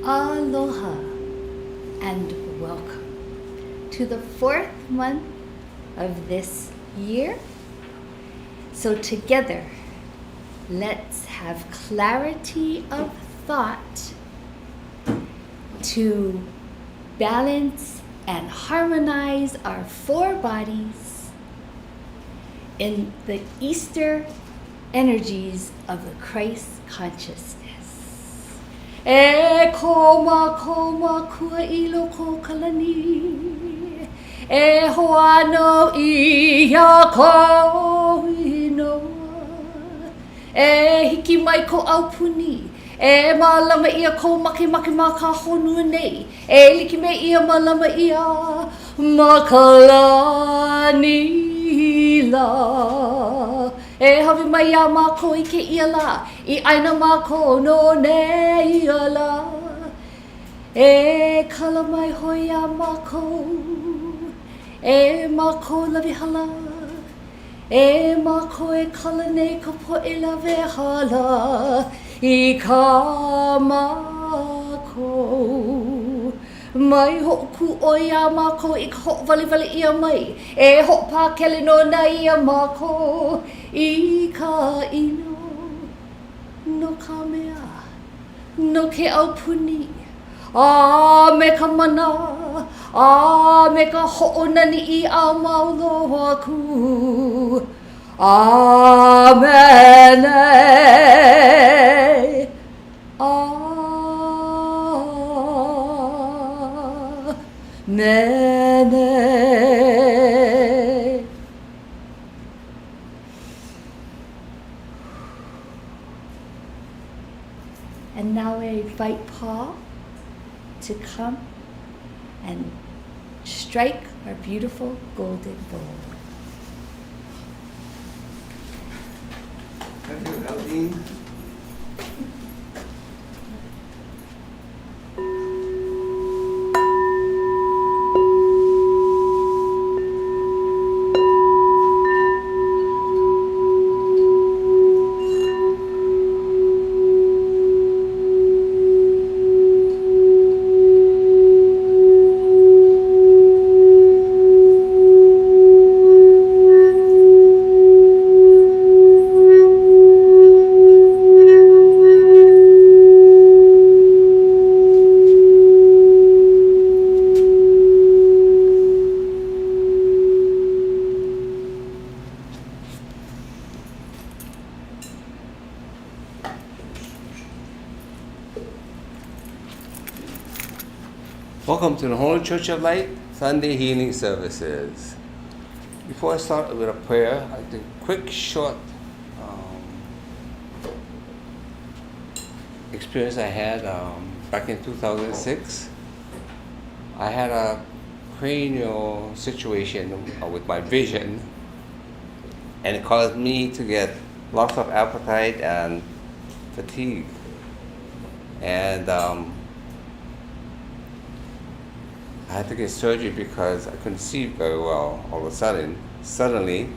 Aloha and welcome to the 4th month of this year. So together, let's have clarity of thought to balance and harmonize our 4 bodies in the Easter energies of the Christ consciousness. E koma kua ilo ko kalani. E hoa no ia ko inoa. E hiki mai ko aupuni. E malama ia ko make ma ka honua nei. E liki me ia malama ia makalani la. E hawi mai a mako I ke ia la. I aina mako no ne ia la. E kala mai hoi a mako. E mako lawi hala. E mako e kala nei ka po e lawe hala. I ka mako. Mai hoku o ia mako I ka ho wali ia mai. E ho pa kele no na ia mako. I ka ino. No ka mea. No ke aupuni. A me ka mana. A me ka ho'onani I a maulo aku. Amen. Amen. And now I invite Paul to come and strike our beautiful golden bowl. Thank you, Aldine. Welcome to the Holy Church of Light Sunday Healing Services. Before I start with a prayer, I think quick, short experience I had back in 2006. I had a cranial situation with my vision, and it caused me to get loss of appetite and fatigue. And I had to get surgery because I couldn't see very well all of a suddenly.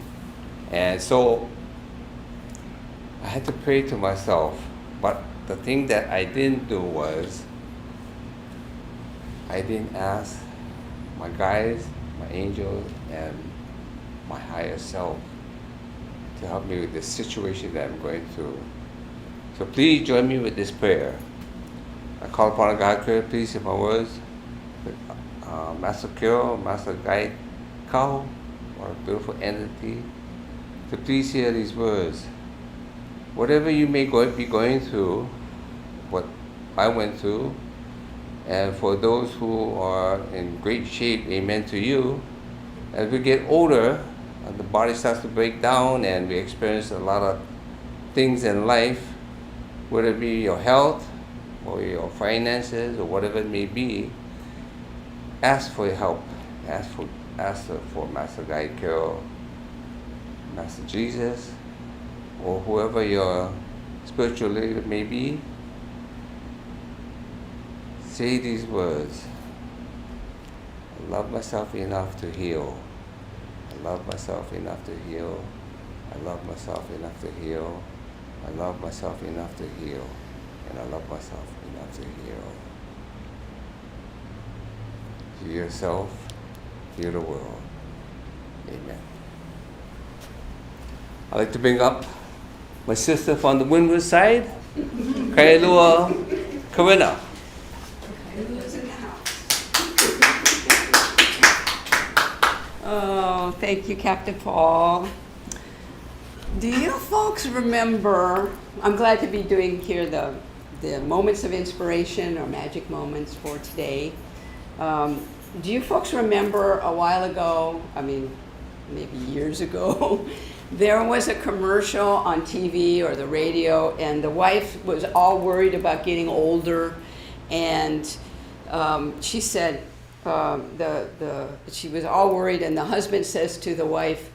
And so I had to pray to myself. But the thing that I didn't do was, I didn't ask my guides, my angels, and my higher self to help me with this situation that I'm going through. So please join me with this prayer. I call upon God, please, in my words. Master Kyo, Master Guide Kao, what a beautiful entity, to please hear these words. Whatever you may be going through, what I went through, and for those who are in great shape, amen to you. As we get older, the body starts to break down and we experience a lot of things in life, whether it be your health or your finances or whatever it may be. Ask for help. Ask for Master Guide Kyo, Master Jesus, or whoever your spiritual leader may be. Say these words. I love myself enough to heal. I love myself enough to heal. I love myself enough to heal. I love myself enough to heal. And I love myself enough to heal. heal yourself, heal the world. Amen. I'd like to bring up my sister from the windward side, Kailua Karina. Oh, thank you, Captain Paul. Do you folks remember, I'm glad to be doing here the moments of inspiration or magic moments for today. Do you folks remember a while ago, I mean, maybe years ago, there was a commercial on TV or the radio, and the wife was all worried about getting older, and she said, she was all worried, and the husband says to the wife,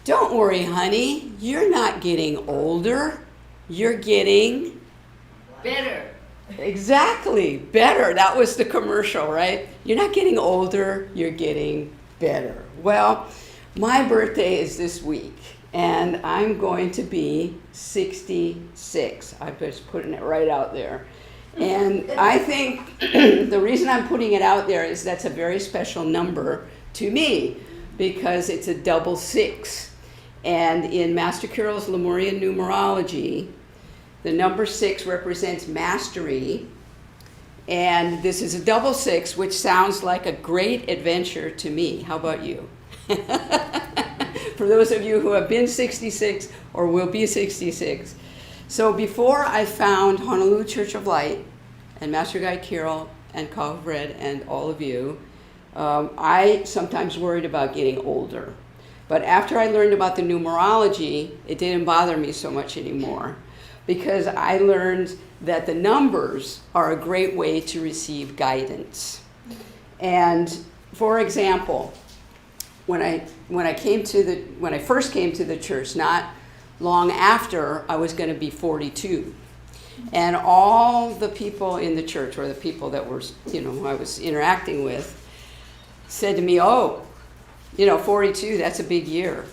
"Don't worry, honey, you're not getting older, you're getting Better. exactly better." That was the commercial, right? You're not getting older, you're getting better. Well, my birthday is this week, and I'm going to be 66. I'm just putting it right out there. And I think the reason I'm putting it out there is that's a very special number to me, because it's a double six. And in Master Carroll's Lemurian numerology, the number 6 represents mastery. And this is a double 6, which sounds like a great adventure to me. How about you? For those of you who have been 66 or will be 66. So before I found Honolulu Church of Light and Master Guide Carroll and Kahu Fred and all of you, I sometimes worried about getting older. But after I learned about the numerology, it didn't bother me so much anymore, because I learned that the numbers are a great way to receive guidance. And for example, when I first came to the church, not long after, I was going to be 42. And all the people in the church, or the people that were, who I was interacting with, said to me, "Oh, 42, that's a big year,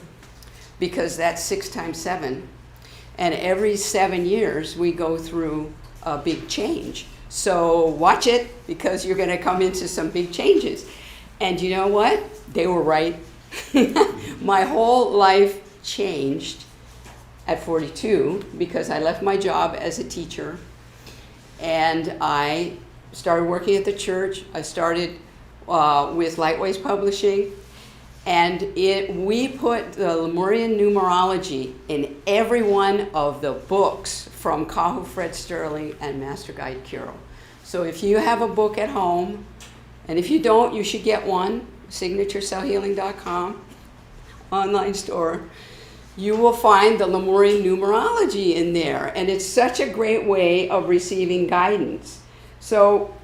because that's 6 times 7. And every 7 years, we go through a big change. So watch it, because you're going to come into some big changes." And you know what? They were right. My whole life changed at 42, because I left my job as a teacher, and I started working at the church. I started with Lightways Publishing, and we put the Lemurian numerology in every one of the books from Kahu Fred Sterling and Master Guide Carroll. So if you have a book at home, and if you don't, you should get one, signaturecellhealing.com online store, you will find the Lemurian numerology in there, and it's such a great way of receiving guidance. So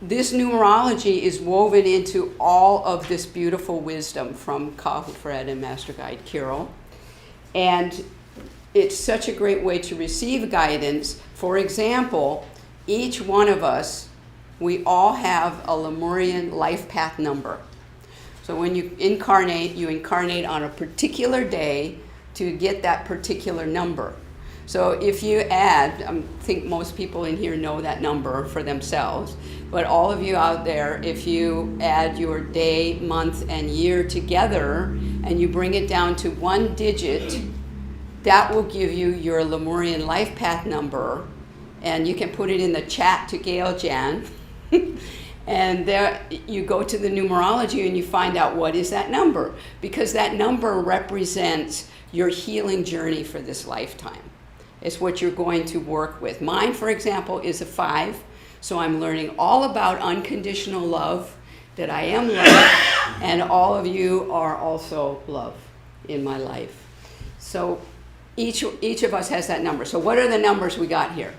this numerology is woven into all of this beautiful wisdom from Kahu Fred and Master Guide Carroll. And it's such a great way to receive guidance. For example, each one of us, we all have a Lemurian life path number. So when you incarnate on a particular day to get that particular number. So if you add, I think most people in here know that number for themselves, but all of you out there, if you add your day, month, and year together, and you bring it down to 1 digit, that will give you your Lemurian life path number, and you can put it in the chat to Gail Jan. And there you go to the numerology and you find out what is that number, because that number represents your healing journey for this lifetime. It's what you're going to work with. Mine, for example, is a 5, so I'm learning all about unconditional love, that I am love, and all of you are also love in my life. So each of us has that number. So what are the numbers we got here?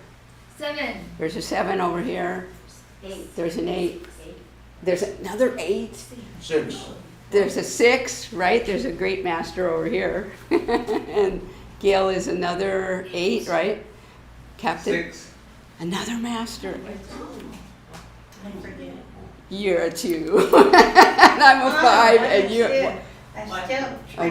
7. There's a 7 over here. 8. There's an 8. There's another 8. 6. There's a 6, right? There's a great master over here. And Gail is another 8, right? Captain? 6. Another master. You're a 2. And I'm a 5, and you're a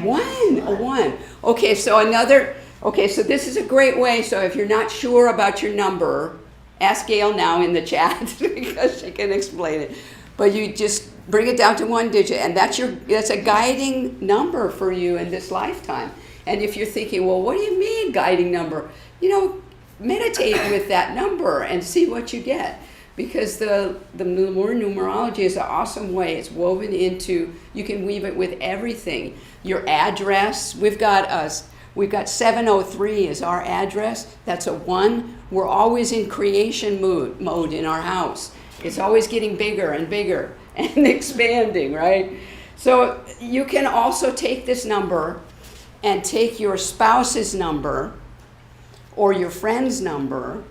1. Okay, so this is a great way. So if you're not sure about your number, ask Gail now in the chat because she can explain it. but you just bring it down to one digit, and that's a guiding number for you in this lifetime. And if you're thinking, well, what do you mean guiding number? Meditate with that number and see what you get. Because the Lemurian numerology is an awesome way. It's woven into, you can weave it with everything. Your address, we've got 703 is our address. That's a 1. We're always in creation mode in our house. It's always getting bigger and bigger and expanding, right? So you can also take this number and take your spouse's number or your friend's number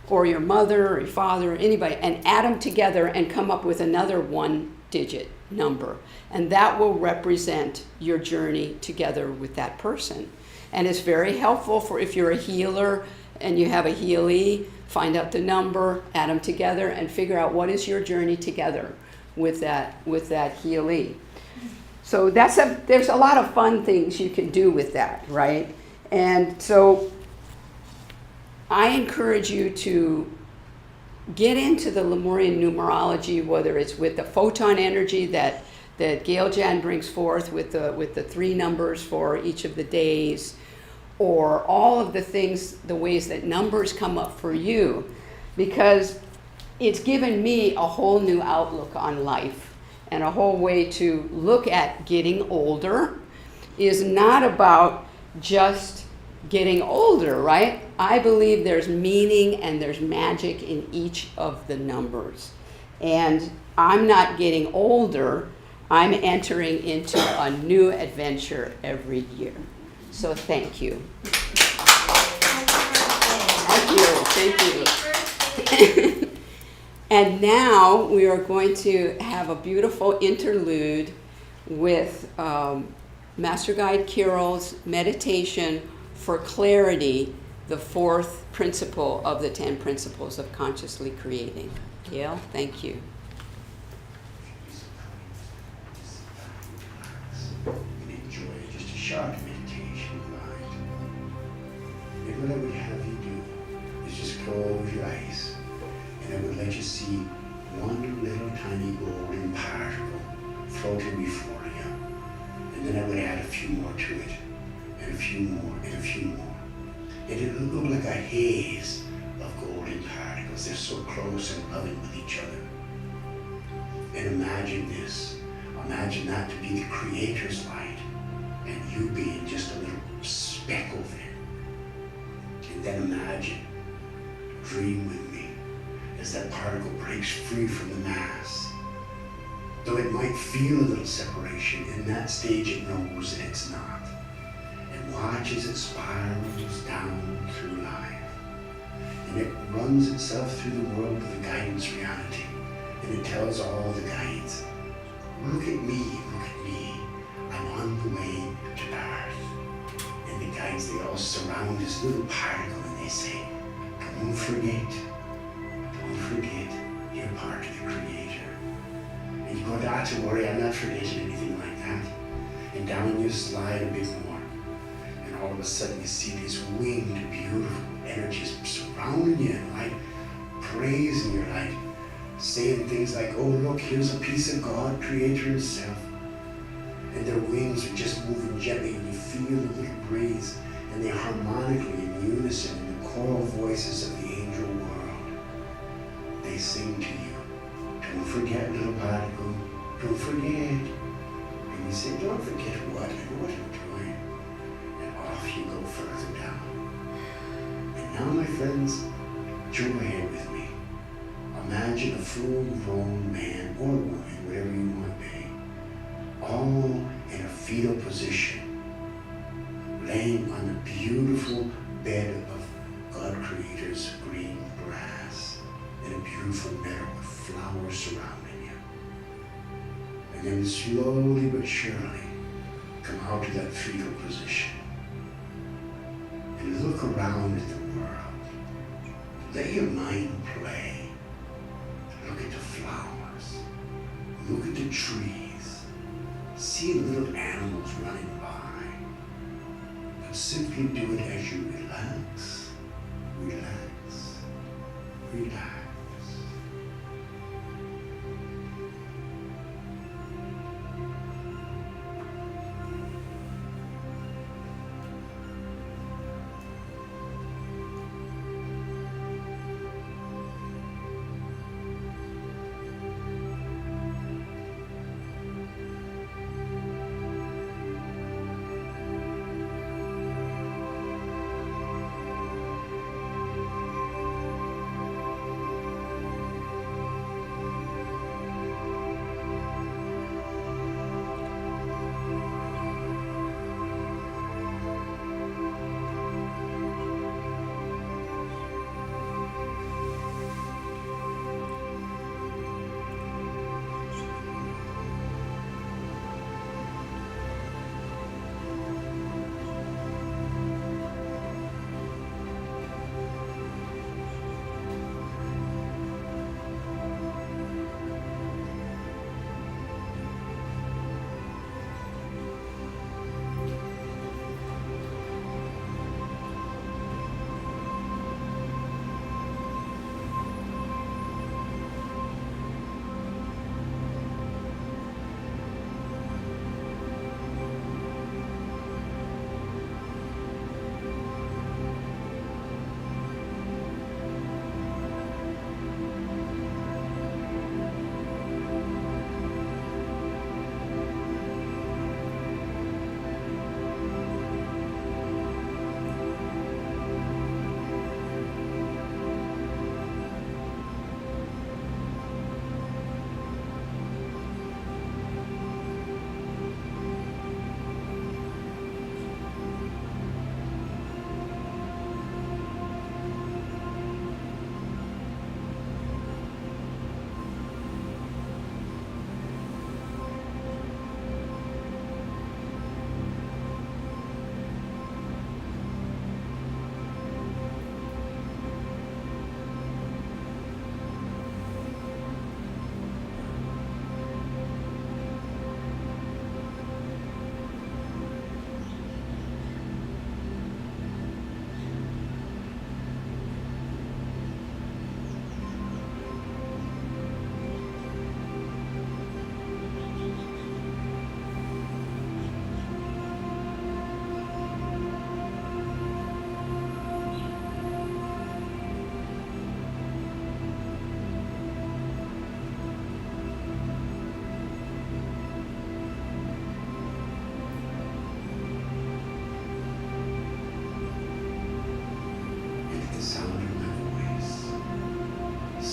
or your mother or your father or anybody and add them together and come up with another 1-digit number. And that will represent your journey together with that person. And it's very helpful for if you're a healer and you have a healee, find out the number, add them together, and figure out what is your journey together with that healee. So there's a lot of fun things you can do with that, right? And so I encourage you to get into the Lemurian numerology, whether it's with the photon energy that Gail Jan brings forth with the 3 numbers for each of the days, or all of the things, the ways that numbers come up for you, because it's given me a whole new outlook on life and a whole way to look at getting older is not about just getting older, right? I believe there's meaning and there's magic in each of the numbers. And I'm not getting older, I'm entering into a new adventure every year. So thank you. Thank you. And now we are going to have a beautiful interlude with Master Guide Kirill's meditation for clarity, the 4th principle of the 10 principles of consciously creating. Gail, thank you. Enjoy just a short meditation mind. And what I would have you do is just close your eyes, and I would let you see one little tiny golden particle floating before you. And then I would add a few more to it, and a few more, and a few more. And it would look like a haze of golden particles. They're so close and loving with each other. And imagine this. Imagine that to be the Creator's light, and you being just a little speck of it. And then imagine, dream with me, as that particle breaks free from the mass. Though it might feel a little separation, in that stage it knows that it's not. And watch as it spirals down through life. And it runs itself through the world with a guidance reality. And it tells all the guides, look at me, I'm on the way to Earth. And the guides, they all surround this little particle and they say, don't forget, you're part of the Creator. And you go, not to worry, I'm not forgetting anything like that. And down you slide a bit more. And all of a sudden you see these winged, beautiful energies surrounding you and like praising your light. Saying things like, oh look, here's a piece of God, Creator Himself. And their wings are just moving gently and you feel the little breeze and they're harmonically in unison in the choral voices of the angel world. They sing to you, don't forget, little particle, don't forget. And you say, don't forget what? I know what I'm doing. And off you go further down. And now, my friends, join ahead with me. Imagine a full-grown man or woman, whatever you want to be, all in a fetal position, laying on a beautiful bed of God Creator's green grass, in a beautiful meadow with flowers surrounding you. And then slowly but surely, come out of that fetal position and look around at the world. Let your mind play. Look at the flowers, look at the trees, see little animals running by. But simply do it as you relax, relax, relax.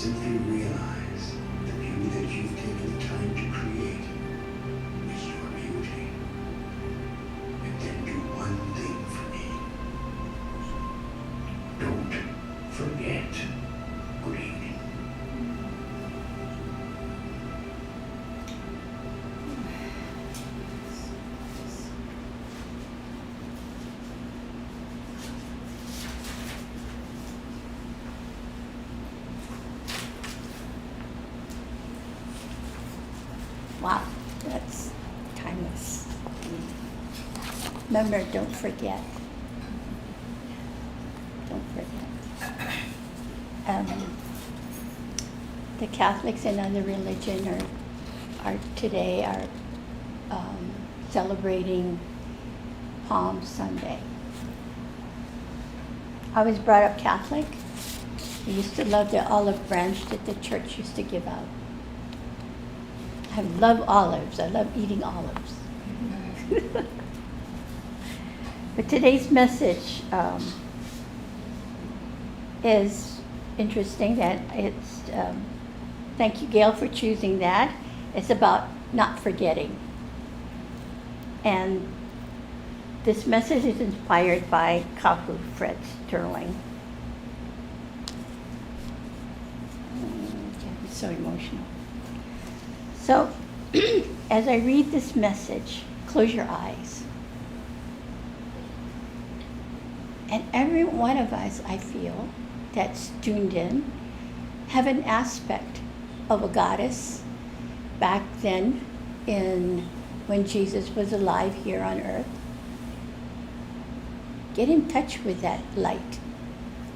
simply realize the beauty that you've taken the time to create is your beauty. And then do one thing for me. Don't forget. Good evening. Wow, that's timeless. Remember, don't forget. Don't forget. The Catholics and other religion are today celebrating Palm Sunday. I was brought up Catholic. I used to love the olive branch that the church used to give out. I love olives. I love eating olives. But today's message is interesting. That it's thank you, Gail, for choosing that. It's about not forgetting. And this message is inspired by Kahu Fred Sterling. I'm so emotional. So, as I read this message, close your eyes. And every one of us, I feel, that's tuned in, have an aspect of a goddess back then when Jesus was alive here on earth. Get in touch with that light.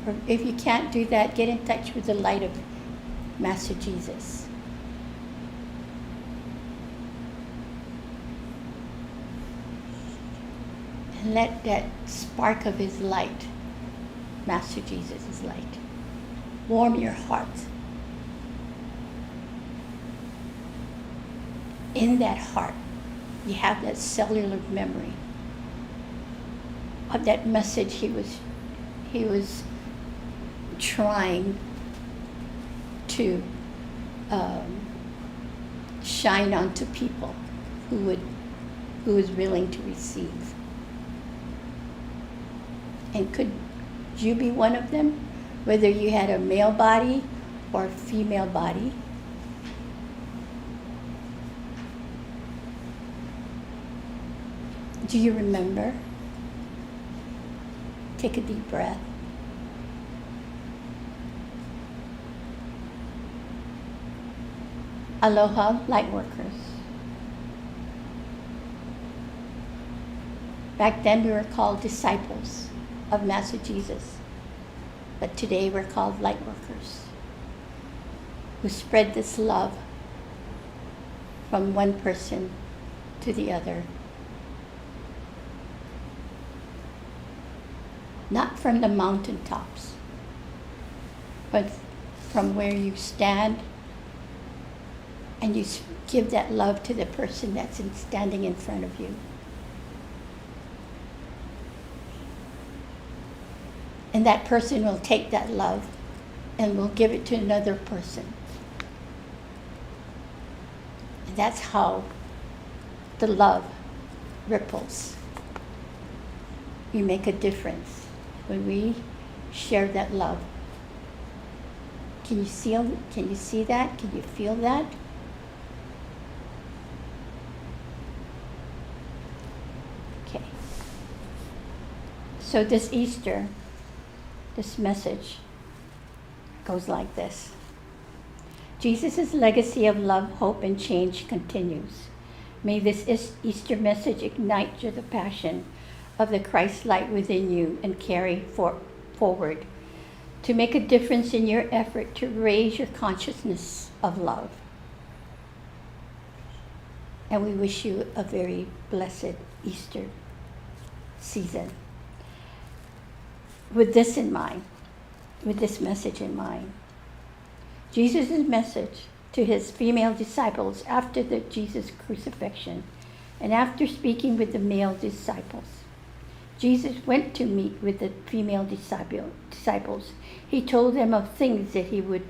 Or if you can't do that, get in touch with the light of Master Jesus. And let that spark of his light, Master Jesus' light, warm your heart. In that heart, you have that cellular memory of that message he was trying to shine onto people who was willing to receive. And could you be one of them, whether you had a male body or a female body? Do you remember? Take a deep breath. Aloha, light workers. Back then we were called disciples of Master Jesus, but today we're called light workers who spread this love from one person to the other. Not from the mountaintops, but from where you stand and you give that love to the person that's standing in front of you. And that person will take that love and will give it to another person. And that's how the love ripples. We make a difference when we share that love. Can you see that? Can you feel that? Okay. So this Easter, this message goes like this. Jesus' legacy of love, hope, and change continues. May this Easter message ignite the passion of the Christ light within you and carry forward to make a difference in your effort to raise your consciousness of love. And we wish you a very blessed Easter season. With this in mind, with this message in mind, Jesus' message to his female disciples after the Jesus crucifixion and after speaking with the male disciples. Jesus went to meet with the female disciples. He told them of things that he would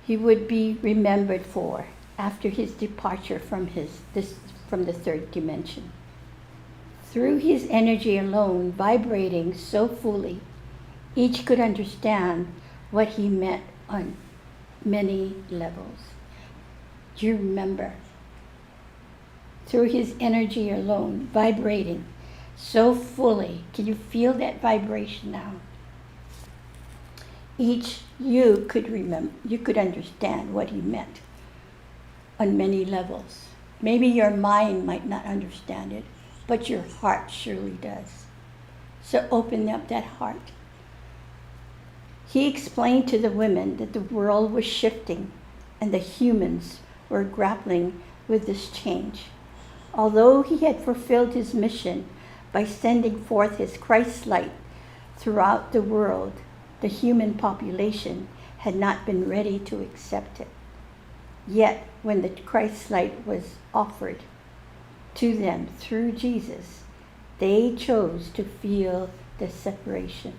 he would be remembered for after his departure from the third dimension. Through his energy alone, vibrating so fully, each could understand what he meant on many levels. Do you remember? Through his energy alone, vibrating so fully. Can you feel that vibration now? Each you could remember, you could understand what he meant on many levels. Maybe your mind might not understand it, but your heart surely does. So open up that heart. He explained to the women that the world was shifting and the humans were grappling with this change. Although he had fulfilled his mission by sending forth his Christ light throughout the world, the human population had not been ready to accept it. Yet, when the Christ light was offered to them through Jesus, they chose to feel the separation.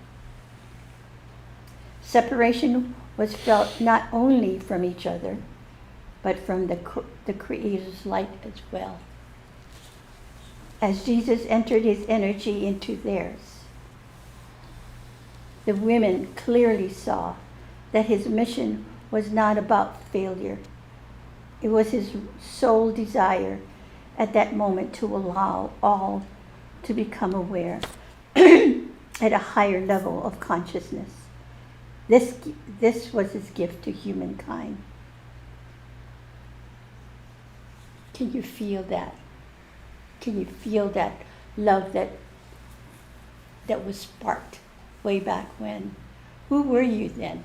Separation was felt not only from each other, but from the Creator's light as well. As Jesus entered his energy into theirs, the women clearly saw that his mission was not about failure. It was his sole desire at that moment to allow all to become aware at a higher level of consciousness. This was his gift to humankind. Can you feel that? Can you feel that love that was sparked way back when? Who were you then?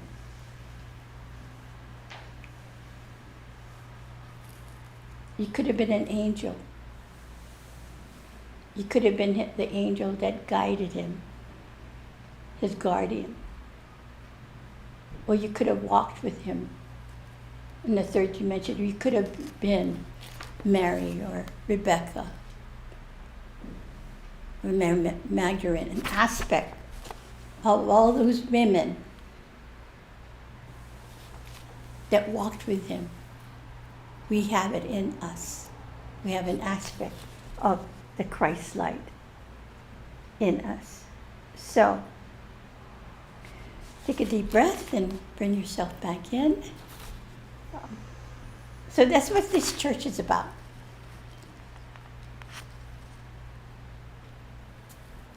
You could have been an angel. You could have been the angel that guided him, his guardian. Or you could have walked with him in the third dimension. Or you could have been Mary or Rebecca or Magdalene, an aspect of all those women that walked with him. We have it in us. We have an aspect of the Christ light in us. So, take a deep breath and bring yourself back in. So that's what this church is about.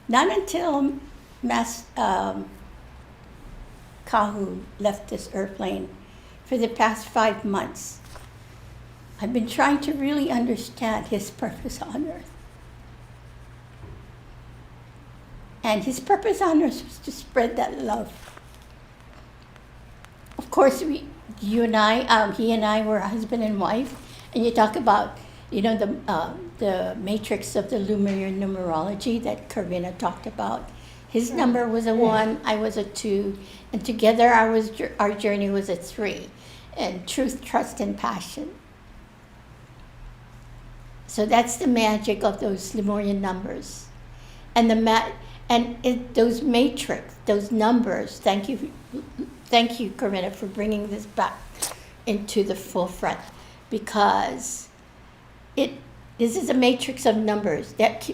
Not until Kahu left this airplane for the past 5 months, I've been trying to really understand his purpose on earth. And his purpose on earth was to spread that love. Of course, he and I were husband and wife, and you talk about, the matrix of the Lemurian numerology that Karina talked about. His number was a 1, I was a 2, and together our journey was a 3, and truth, trust, and passion. So that's the magic of those Lemurian numbers, and those matrix, those numbers. Thank you, Karina, for bringing this back into the forefront, because this is a matrix of numbers that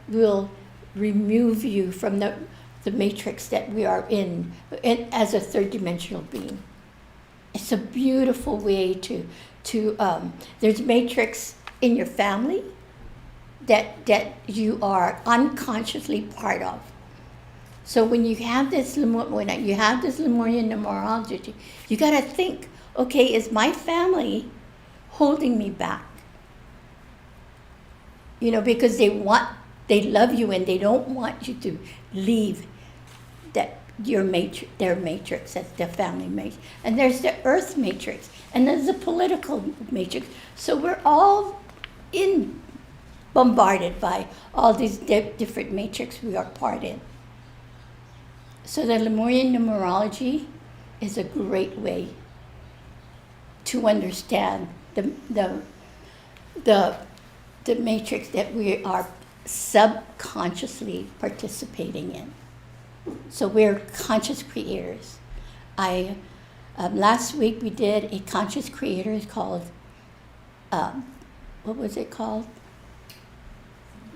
will remove you from the matrix that we are in as a third dimensional being. It's a beautiful way to there's matrix in your family that you are unconsciously part of. So when you have this Lemurian numerology, you got to think, okay, is my family holding me back? Because they love you and they don't want you to leave their matrix, that's the family matrix. And there's the earth matrix, and there's the political matrix. So we're all bombarded by all these different matrix we are part in. So the Lemurian numerology is a great way to understand the matrix that we are subconsciously participating in. So we're conscious creators. I Last week we did a conscious creator. It's called, what was it called?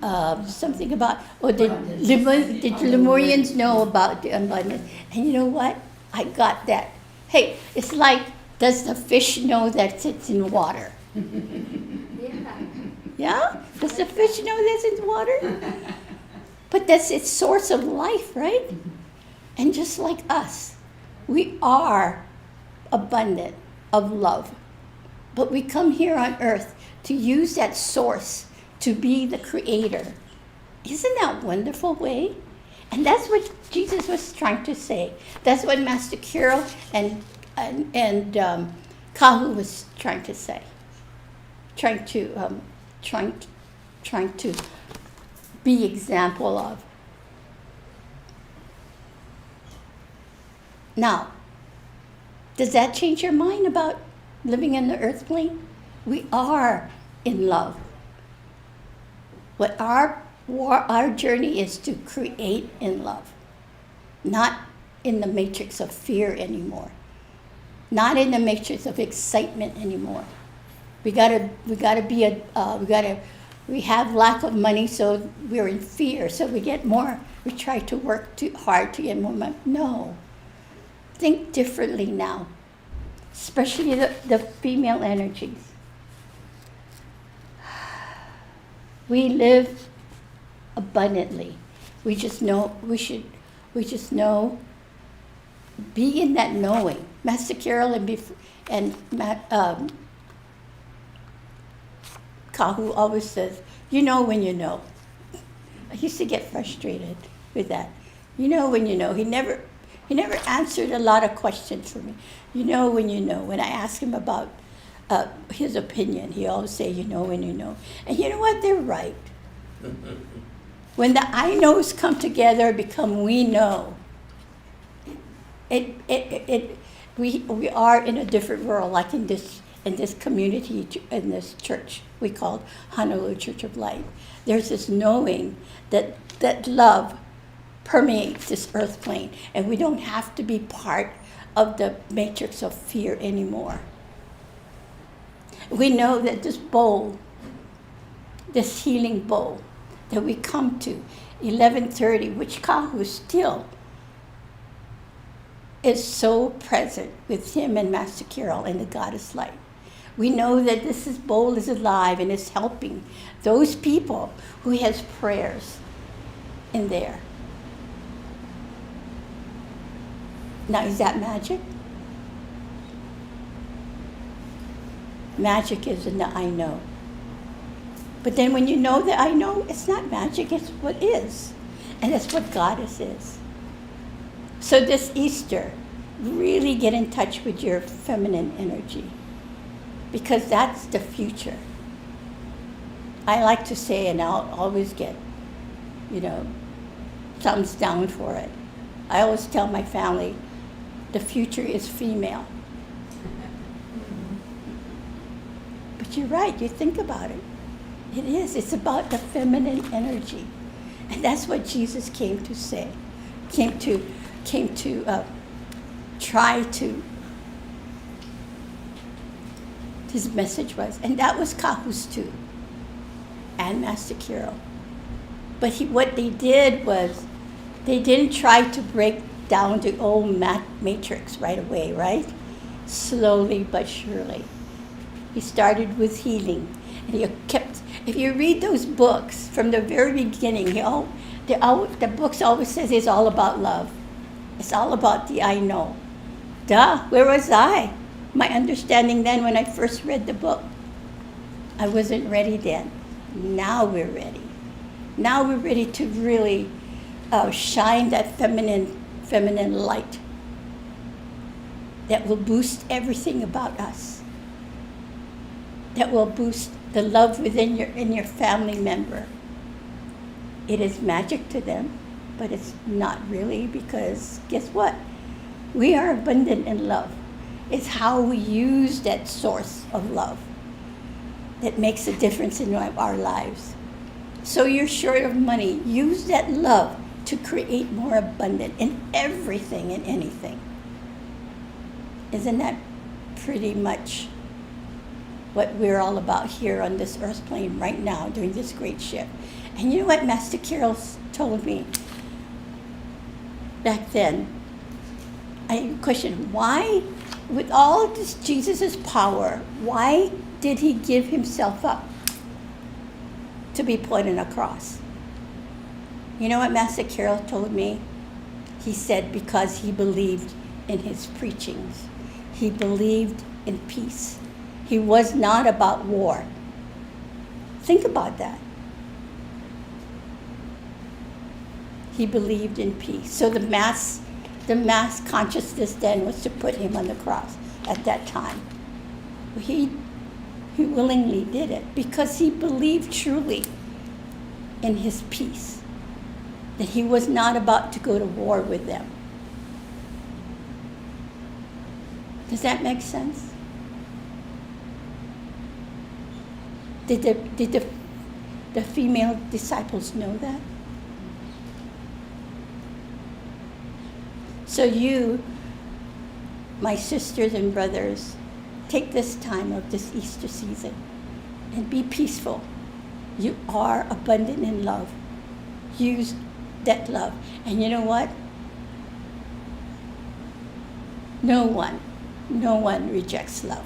Something about, did Lemurians know about the abundance? And you know what? I got that. Hey, it's like, does the fish know that it's in water? Yeah? Does the fish know that it's in water? But that's its source of life, right? And just like us, we are abundant of love. But we come here on earth to use that source to be the creator. Isn't that a wonderful way? And that's what Jesus was trying to say. That's what Master Carol and Kahu was trying to say. Trying to be example of. Now, does that change your mind about living in the earth plane? We are in love. What our journey is to create in love, not in the matrix of fear anymore, not in the matrix of excitement anymore. We have lack of money, so we're in fear, so we try to work too hard to get more money. No. Think differently now, especially the female energies. We live abundantly. We just know, be in that knowing. Master Carol and Kahu always says, you know when you know. I used to get frustrated with that. You know when you know. He never answered a lot of questions for me. You know when you know. When I ask him about his opinion, he always say, you know when you know. And you know what? They're right. When the I knows come together, become we know. We are in a different world, like in this community, in this church we call Honolulu Church of Light. There's this knowing that love permeates this earth plane, and we don't have to be part of the matrix of fear anymore. We know that this bowl, this healing bowl that we come to 11:30, which Kahu still is so present with him and Master Carol and the Goddess Light. We know that this bowl is alive and is helping those people who has prayers in there. Now, is that magic? Magic is in the I know. But then when you know that I know, it's not magic, it's what is. And that's what Goddess is. So this Easter, really get in touch with your feminine energy, because that's the future. I like to say, and I'll always get, thumbs down for it. I always tell my family, the future is female. But you're right, you think about it. It is, it's about the feminine energy. And that's what Jesus came to say, came to try to, his message was, and that was Kahu's too, and Master Carol. But what they did was, they didn't try to break down the old matrix right away, right? Slowly but surely. He started with healing, and he kept, if you read those books from the very beginning, the books always says it's all about love. It's all about the I know. Duh, where was I? My understanding then when I first read the book. I wasn't ready then. Now we're ready. Now we're ready to really shine that feminine light that will boost everything about us. That will boost the love within your family member. It is magic to them, but it's not really, because guess what? We are abundant in love. It's how we use that source of love that makes a difference in our lives. So you're short of money. Use that love to create more abundant in everything and anything. Isn't that pretty much what we're all about here on this earth plane right now during this great shift? And you know what Master Carol told me back then? I questioned why, with all this Jesus' power, why did he give himself up to be put on a cross? You know what Master Carol told me? He said because he believed in his preachings. He believed in peace. He was not about war. Think about that. He believed in peace. So the mass consciousness then was to put him on the cross at that time. He willingly did it because he believed truly in his peace, that he was not about to go to war with them. Does that make sense? Did the female disciples know that? So you, my sisters and brothers, take this time of this Easter season and be peaceful. You are abundant in love. Use that love. And you know what? No one rejects love.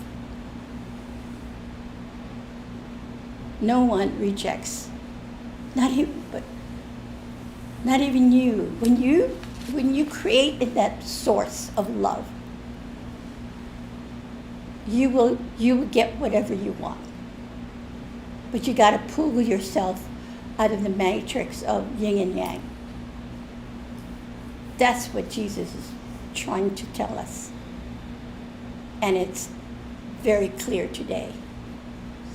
No one rejects. Not even you. When you create that source of love, you will get whatever you want. But you got to pull yourself out of the matrix of yin and yang. That's what Jesus is trying to tell us. And it's very clear today.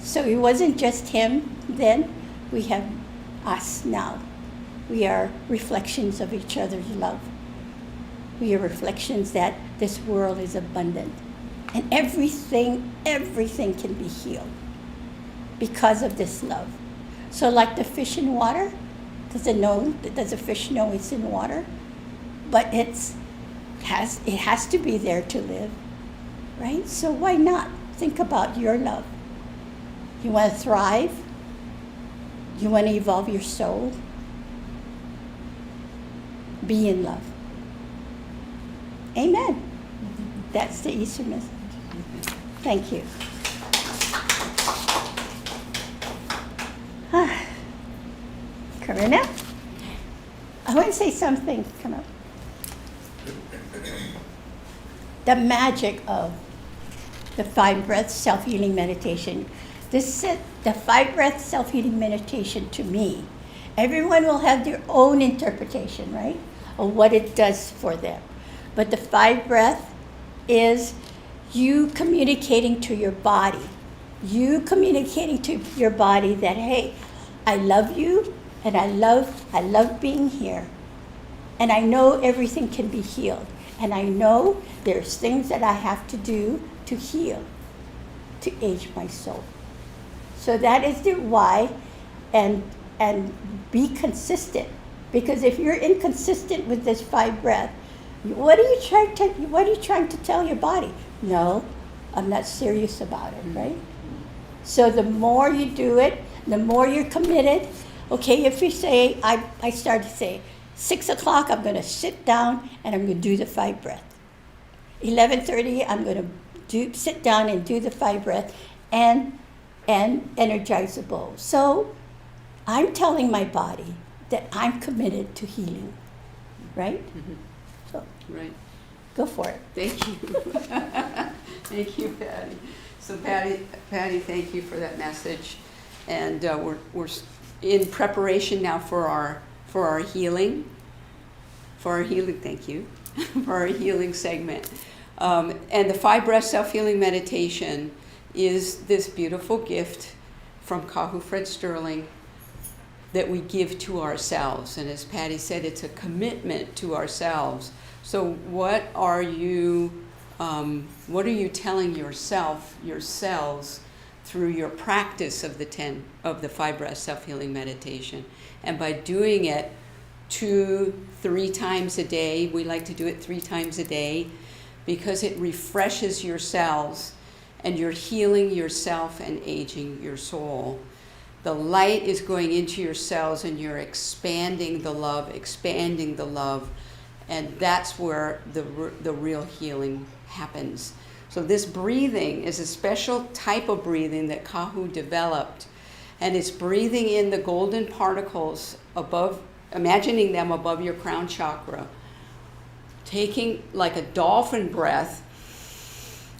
So it wasn't just him then, we have us now. We are reflections of each other's love. We are reflections that this world is abundant. And everything can be healed because of this love. So like the fish in water, does a fish know it's in water? But it has to be there to live, right? So why not think about your love? You want to thrive? You want to evolve your soul? Be in love. Amen. That's the Easter message. Thank you. Karina, I want to say something. Come up. The magic of the 5-breath self-healing meditation. The 5-breath self-healing meditation to me, everyone will have their own interpretation, right, of what it does for them. But the 5-breath is you communicating to your body. You communicating to your body that, hey, I love you and I love being here. And I know everything can be healed. And I know there's things that I have to do to heal, to age my soul. So that is the why, and be consistent. Because if you're inconsistent with this 5-breath, what are you trying to tell your body? No, I'm not serious about it, right? So the more you do it, the more you're committed. Okay, if you say, I start to say, 6 o'clock, I'm going to sit down and I'm going to do the 5-breath. 11:30, I'm going to sit down and do the 5-breath and energize the bowl. So I'm telling my body that I'm committed to healing, right? Mm-hmm. So Right. go for it. Thank you. Thank you, Patty. So Patty, thank you for that message. And we're in preparation now for our healing. Thank you. For our healing segment. And the 5-breath self-healing meditation is this beautiful gift from Kahu Fred Sterling that we give to ourselves. And as Patty said, it's a commitment to ourselves. So what are you telling yourselves through your practice of the 5-breath self-healing meditation? And by doing it 2-3 times a day, we like to do it 3 times a day, because it refreshes your cells and you're healing yourself and aging your soul. The light is going into your cells and you're expanding the love, and that's where the real healing happens. So this breathing is a special type of breathing that Kahu developed, and it's breathing in the golden particles above, imagining them above your crown chakra, taking like a dolphin breath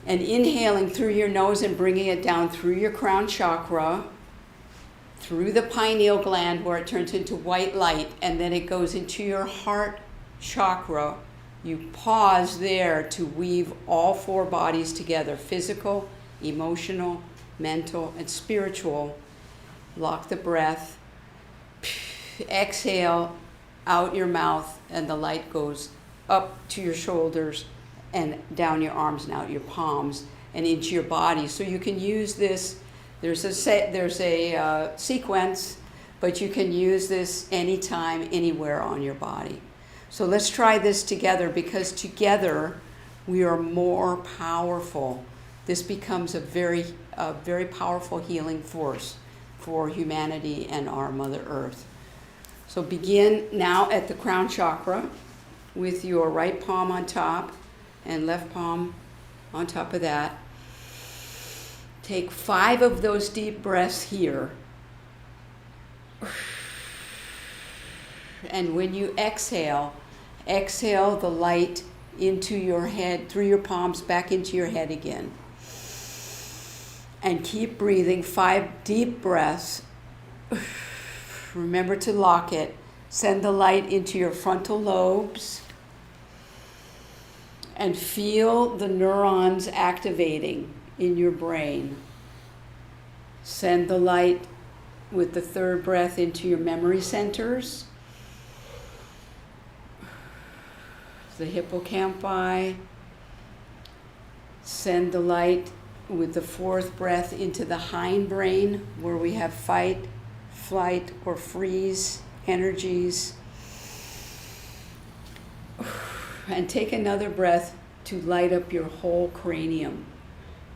and inhaling through your nose and bringing it down through your crown chakra, through the pineal gland where it turns into white light, and then it goes into your heart chakra. You pause there to weave all four bodies together: physical, emotional, mental, and spiritual. Lock the breath. Exhale out your mouth, and the light goes up to your shoulders and down your arms and out your palms and into your body. So you can use this. There's a sequence, but you can use this anytime, anywhere on your body. So let's try this together, because together we are more powerful. This becomes a very powerful healing force for humanity and our Mother Earth. So begin now at the crown chakra with your right palm on top and left palm on top of that. Take 5 of those deep breaths here. And when you exhale the light into your head, through your palms, back into your head again. And keep breathing 5 deep breaths. Remember to lock it. Send the light into your frontal lobes. And feel the neurons activating in your brain. Send the light with the 3rd breath into your memory centers. The hippocampi. Send the light with the 4th breath into the hindbrain, where we have fight, flight, or freeze energies. And take another breath to light up your whole cranium,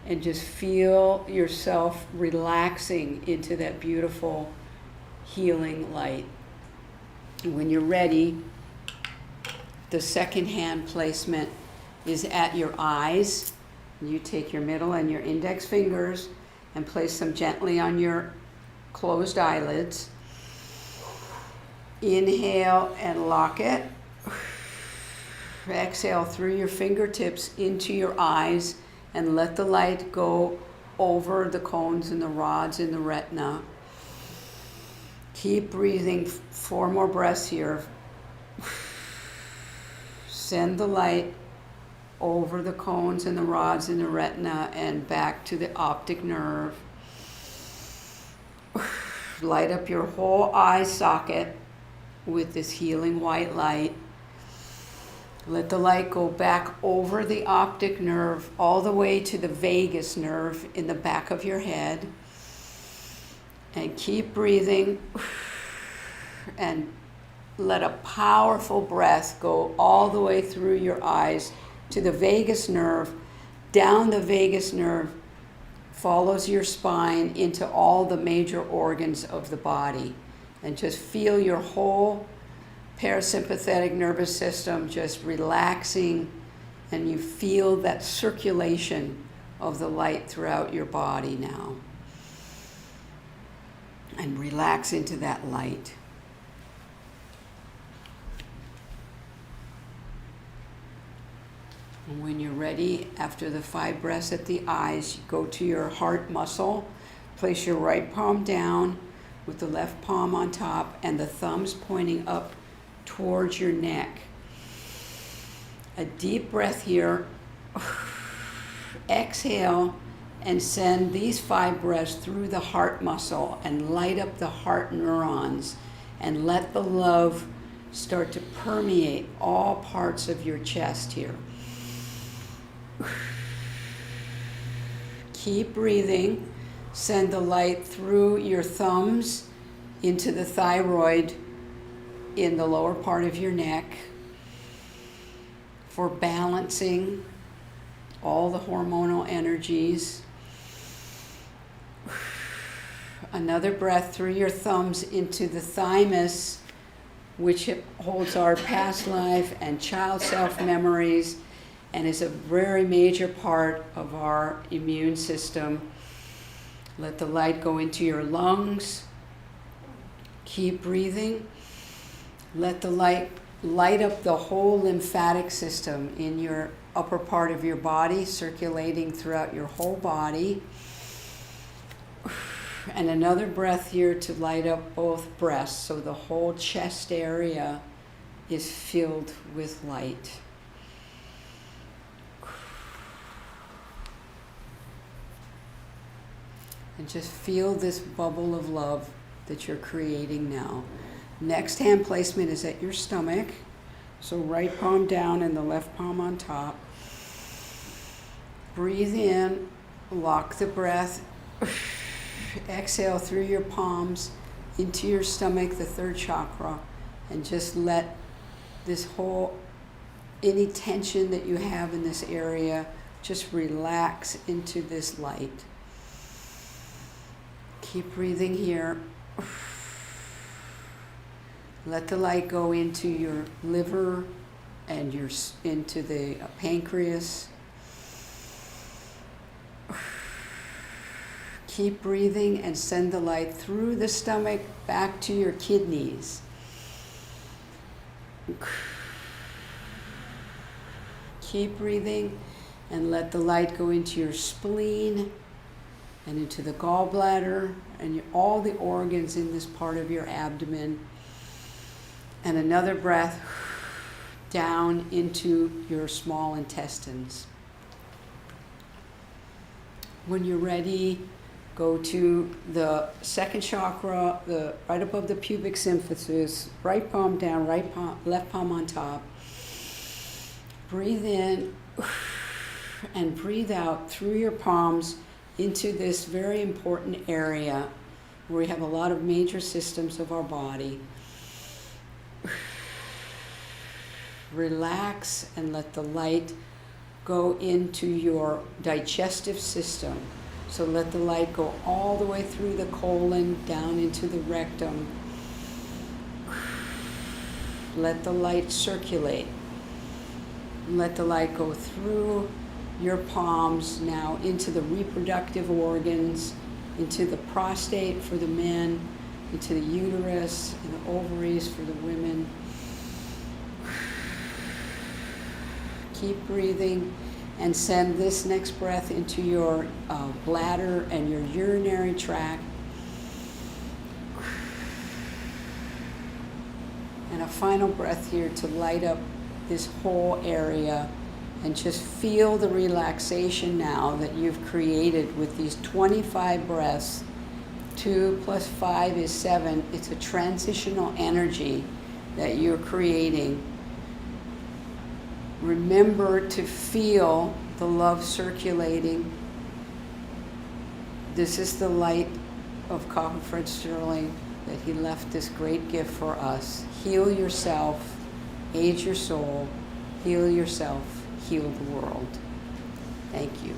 and just feel yourself relaxing into that beautiful healing light. And when you're ready, the second hand placement is at your eyes. You take your middle and your index fingers and place them gently on your closed eyelids. Inhale and lock it. Exhale through your fingertips into your eyes and let the light go over the cones and the rods in the retina. Keep breathing 4 more breaths here. Send the light over the cones and the rods in the retina and back to the optic nerve. Light up your whole eye socket with this healing white light. Let the light go back over the optic nerve all the way to the vagus nerve in the back of your head. And keep breathing. And let a powerful breath go all the way through your eyes to the vagus nerve. Down the vagus nerve follows your spine into all the major organs of the body. And just feel your whole parasympathetic nervous system just relaxing, and you feel that circulation of the light throughout your body now. And relax into that light. And when you're ready, after the 5 breaths at the eyes, go to your heart muscle. Place your right palm down with the left palm on top and the thumbs pointing up towards your neck. A deep breath here. Exhale and send these 5 breaths through the heart muscle and light up the heart neurons, and let the love start to permeate all parts of your chest here. Keep breathing. Send the light through your thumbs into the thyroid in the lower part of your neck for balancing all the hormonal energies. Another breath through your thumbs into the thymus, which holds our past life and child self memories and is a very major part of our immune system. Let the light go into your lungs. Keep breathing. Let the light up the whole lymphatic system in your upper part of your body, circulating throughout your whole body. And another breath here to light up both breasts, so the whole chest area is filled with light. And just feel this bubble of love that you're creating now. Next hand placement is at your stomach. So right palm down and the left palm on top. Breathe in, lock the breath. Exhale through your palms into your stomach, the third chakra, and just let this whole, any tension that you have in this area, just relax into this light. Keep breathing here. Let the light go into your liver and into the pancreas. Keep breathing and send the light through the stomach back to your kidneys. Keep breathing and let the light go into your spleen and into the gallbladder and all the organs in this part of your abdomen. And another breath down into your small intestines. When you're ready, go to the second chakra, right above the pubic symphysis, right palm down, left palm on top. Breathe in and breathe out through your palms into this very important area where we have a lot of major systems of our body. Relax and let the light go into your digestive system. So let the light go all the way through the colon, down into the rectum. Let the light circulate. Let the light go through your palms now into the reproductive organs, into the prostate for the men, into the uterus and the ovaries for the women. Keep breathing and send this next breath into your bladder and your urinary tract. And a final breath here to light up this whole area and just feel the relaxation now that you've created with these 25 breaths. 2 + 5 is 7. It's a transitional energy that you're creating. Remember to feel the love circulating. This is the light of Copper Fred Sterling, that he left this great gift for us. Heal yourself, age your soul, heal yourself, heal the world. Thank you.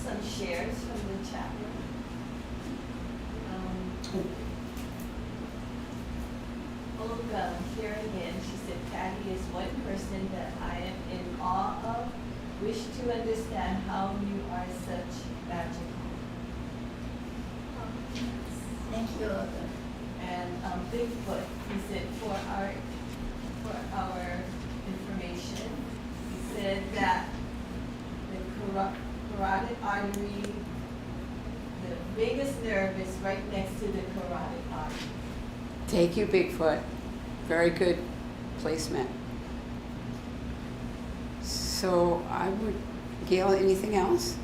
Some shares from the chat room. Olga here again, she said, Patty is one person that I am in awe of. Wish to understand how you are such magical. Thank you, Olga. And Bigfoot, he said, for our information, he said that the carotid artery, the biggest nerve is right next to the carotid artery. Thank you, Bigfoot. Very good placement. So I would, Gail, anything else?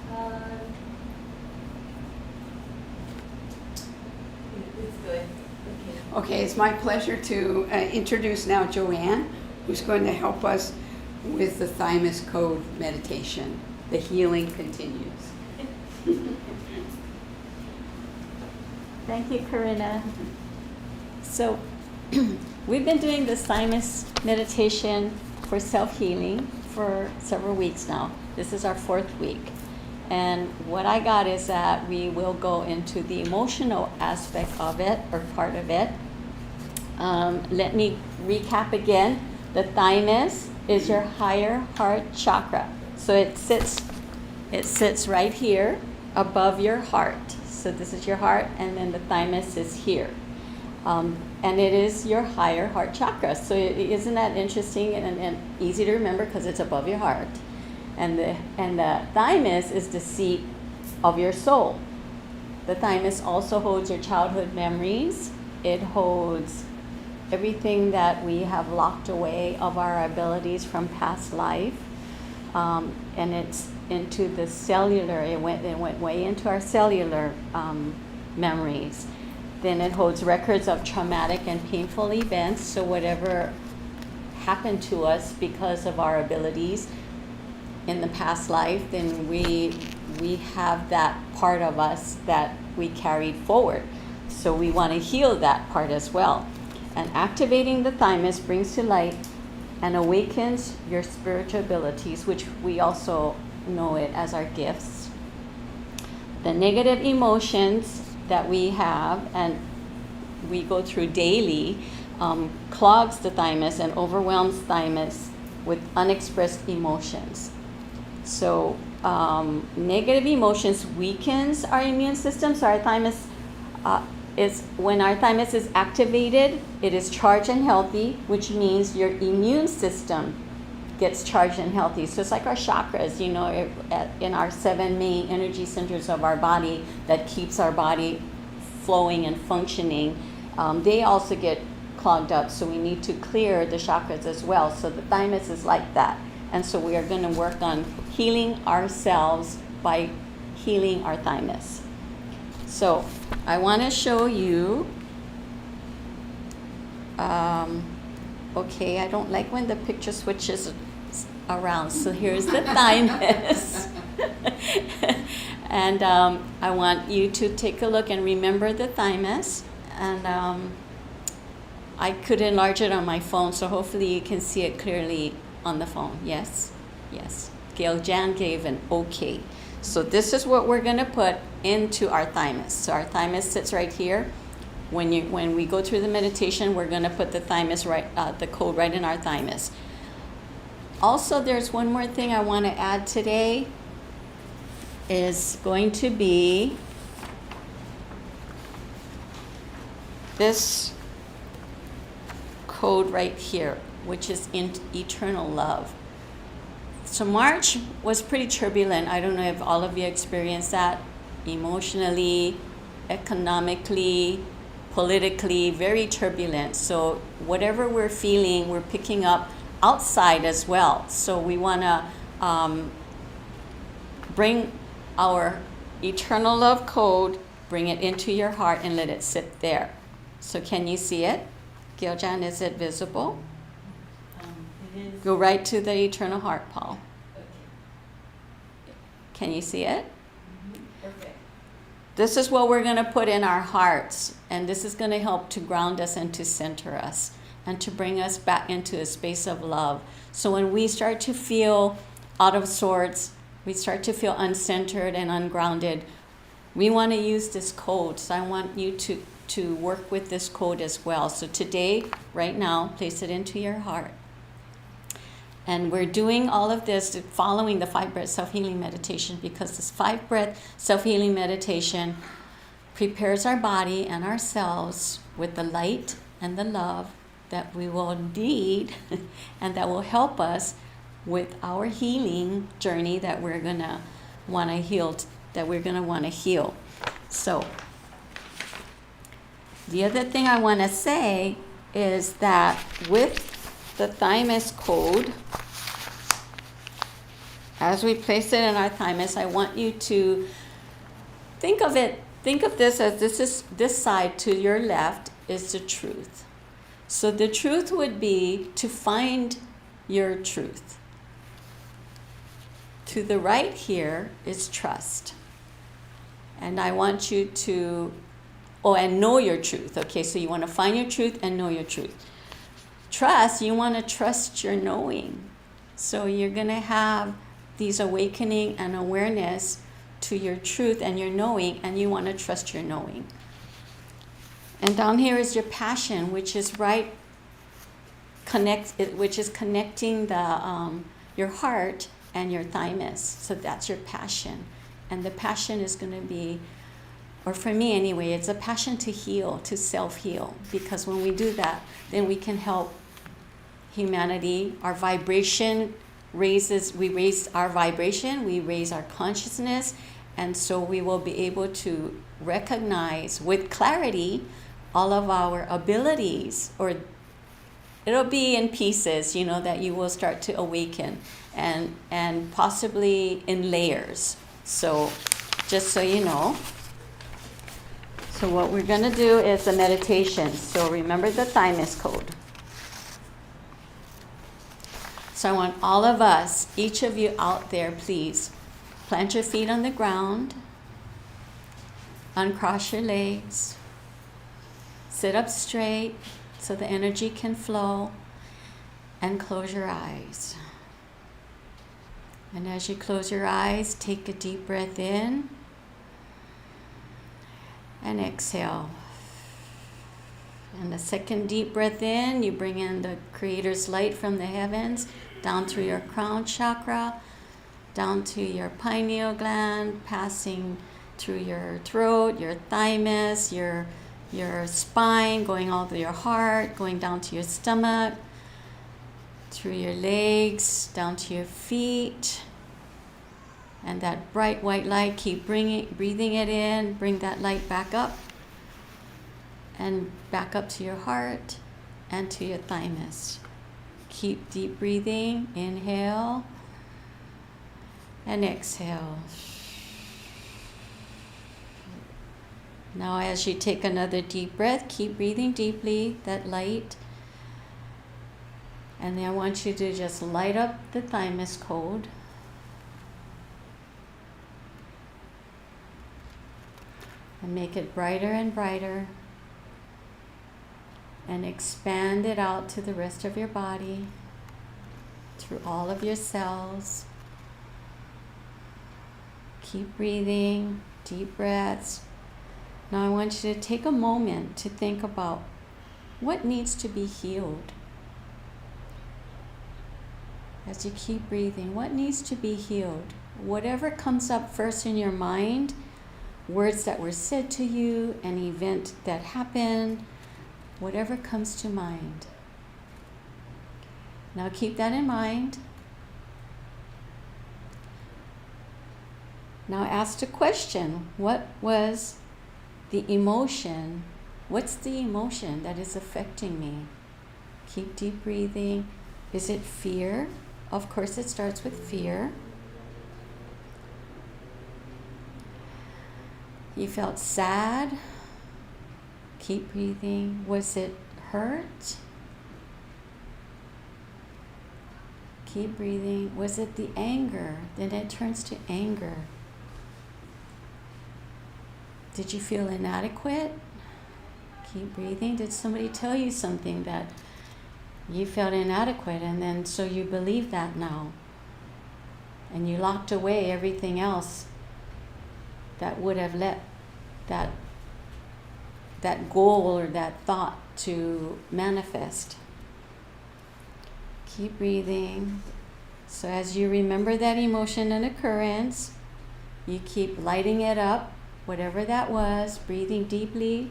It's good. Okay. Okay, it's my pleasure to introduce now Joanne, who's going to help us with the thymus code meditation. The healing continues. Thank you, Corinna. So, we've been doing the thymus meditation for self-healing for several weeks now. This is our 4th week. And what I got is that we will go into the emotional aspect of it, or part of it. Let me recap again. The thymus is your higher heart chakra. So it sits right here above your heart. So this is your heart, and then the thymus is here. And it is your higher heart chakra. So isn't that interesting and easy to remember because it's above your heart? And the thymus is the seat of your soul. The thymus also holds your childhood memories. It holds everything that we have locked away of our abilities from past life. And it's into the cellular, it went way into our cellular memories. Then it holds records of traumatic and painful events. So whatever happened to us because of our abilities in the past life, then we have that part of us that we carried forward. So we want to heal that part as well. And activating the thymus brings to light and awakens your spiritual abilities, which we also know it as our gifts. The negative emotions that we have and we go through daily clogs the thymus and overwhelms thymus with unexpressed emotions. So negative emotions weakens our immune system. So our thymus when our thymus is activated, it is charged and healthy, which means your immune system gets charged and healthy. So it's like our chakras, in our 7 main energy centers of our body that keeps our body flowing and functioning. They also get clogged up, so we need to clear the chakras as well. So the thymus is like that. And so we are going to work on healing ourselves by healing our thymus. So I want to show you, okay, I don't like when the picture switches around. So here's the thymus. And I want you to take a look and remember the thymus. And I could enlarge it on my phone, so hopefully you can see it clearly on the phone. Yes? Yes. Gail Jan gave an okay. So this is what we're going to put into our thymus. So our thymus sits right here. When we go through the meditation, we're going to put the thymus the code right in our thymus. Also, there's one more thing I want to add today. Is going to be this code right here, which is in eternal love. So March was pretty turbulent. I don't know if all of you experienced that emotionally, economically, politically, very turbulent. So whatever we're feeling, we're picking up outside as well. So we want to bring our eternal love code, bring it into your heart and let it sit there. So can you see it? Giljan, is it visible? It is. Go right to the eternal heart, Paul. Okay. Can you see it? Perfect. This is what we're going to put in our hearts, and this is going to help to ground us and to center us and to bring us back into a space of love. So when we start to feel out of sorts, we start to feel uncentered and ungrounded, we want to use this code. So I want you to work with this code as well. So today, right now, place it into your heart. And we're doing all of this following the 5-breath self-healing meditation, because this 5-breath self-healing meditation prepares our body and ourselves with the light and the love that we will need and that will help us with our healing journey that we're going to want to heal, So the other thing I want to say is that with the thymus code, as we place it in our thymus, I want you to think of this as this side to your left is the truth. So the truth would be to find your truth. to the right here is trust. And I want you to, and know your truth. Okay, so you want to find your truth and know your truth. Trust, you want to trust your knowing. So you're going to have these awakening and awareness to your truth and your knowing, and you want to trust your knowing. And down here is your passion, which is connecting the your heart and your thymus. So that's your passion. And the passion is going to be, or for me anyway, it's a passion to heal, to self-heal. Because when we do that, then we can help humanity. Our vibration raises, we raise our vibration, we raise our consciousness, and so we will be able to recognize with clarity all of our abilities, or it'll be in pieces, that you will start to awaken, and possibly in layers. So just so you know. So what we're going to do is a meditation. So remember the thymus code. So I want all of us, each of you out there, please plant your feet on the ground, uncross your legs, sit up straight so the energy can flow, and close your eyes. And as you close your eyes, take a deep breath in and exhale. And the second deep breath in, you bring in the Creator's light from the heavens down through your crown chakra, down to your pineal gland, passing through your throat, your thymus, your spine, going all through your heart, going down to your stomach, through your legs, down to your feet. And that bright white light, keep breathing it in, bring that light back up, and back up to your heart and to your thymus. Keep deep breathing, inhale and exhale. Now as you take another deep breath, keep breathing deeply, that light. And then I want you to just light up the thymus code. And make it brighter and brighter. And expand it out to the rest of your body, through all of your cells. Keep breathing, deep breaths. Now I want you to take a moment to think about what needs to be healed. As you keep breathing, what needs to be healed? Whatever comes up first in your mind, words that were said to you, an event that happened, whatever comes to mind. Now keep that in mind. Now ask the question, what was the emotion? What's the emotion that is affecting me? Keep deep breathing. Is it fear? Of course it starts with fear. You felt sad? Keep breathing. Was it hurt? Keep breathing. Was it the anger? Then it turns to anger. Did you feel inadequate? Keep breathing. Did somebody tell you something that you felt inadequate, and then so you believe that now? And you locked away everything else that would have let that goal or that thought to manifest. Keep breathing. So as you remember that emotion and occurrence, you keep lighting it up, whatever that was, breathing deeply,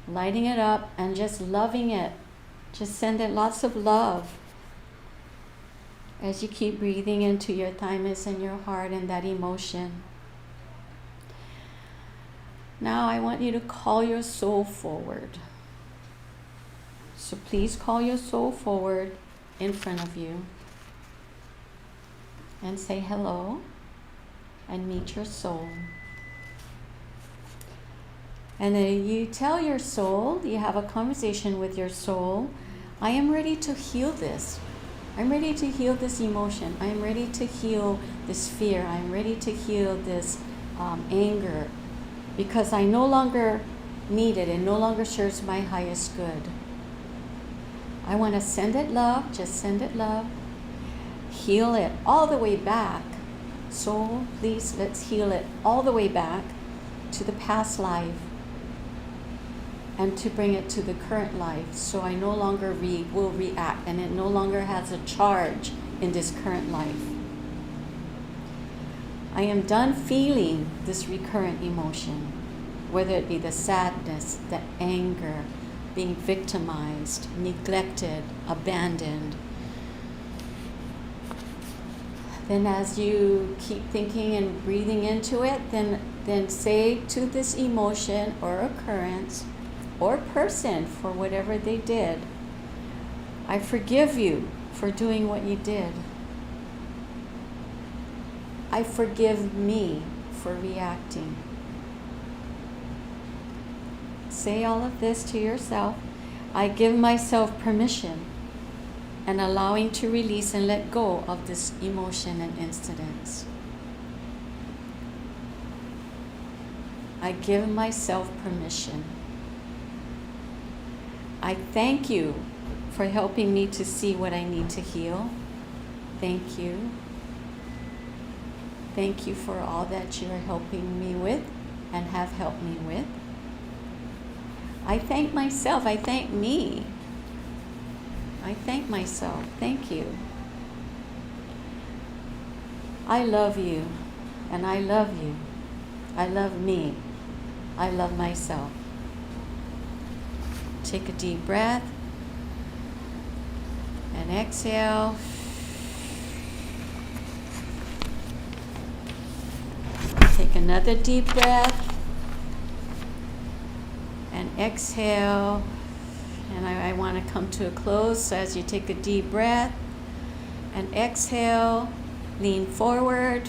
lighting it up, and just loving it. Just send it lots of love as you keep breathing into your thymus and your heart and that emotion. Now I want you to call your soul forward. So please call your soul forward in front of you and say hello and meet your soul. And then you tell your soul, you have a conversation with your soul, I am ready to heal this. I'm ready to heal this emotion. I'm ready to heal this fear. I'm ready to heal this anger, because I no longer need it. It no longer serves my highest good. I want to send it love, just send it love. Heal it all the way back. Soul, please, let's heal it all the way back to the past life and to bring it to the current life, so I no longer will react, and it no longer has a charge in this current life. I am done feeling this recurrent emotion, whether it be the sadness, the anger, being victimized, neglected, abandoned. Then as you keep thinking and breathing into it, then say to this emotion or occurrence or person for whatever they did, I forgive you for doing what you did. I forgive me for reacting. Say all of this to yourself. I give myself permission and allowing to release and let go of this emotion and incidents. I give myself permission. I thank you for helping me to see what I need to heal. Thank you. Thank you for all that you are helping me with and have helped me with. I thank myself. I thank me. I thank myself. Thank you. I love you, and I love you. I love me. I love myself. Take a deep breath and exhale. Take another deep breath and exhale. And I want to come to a close. So as you take a deep breath and exhale, lean forward.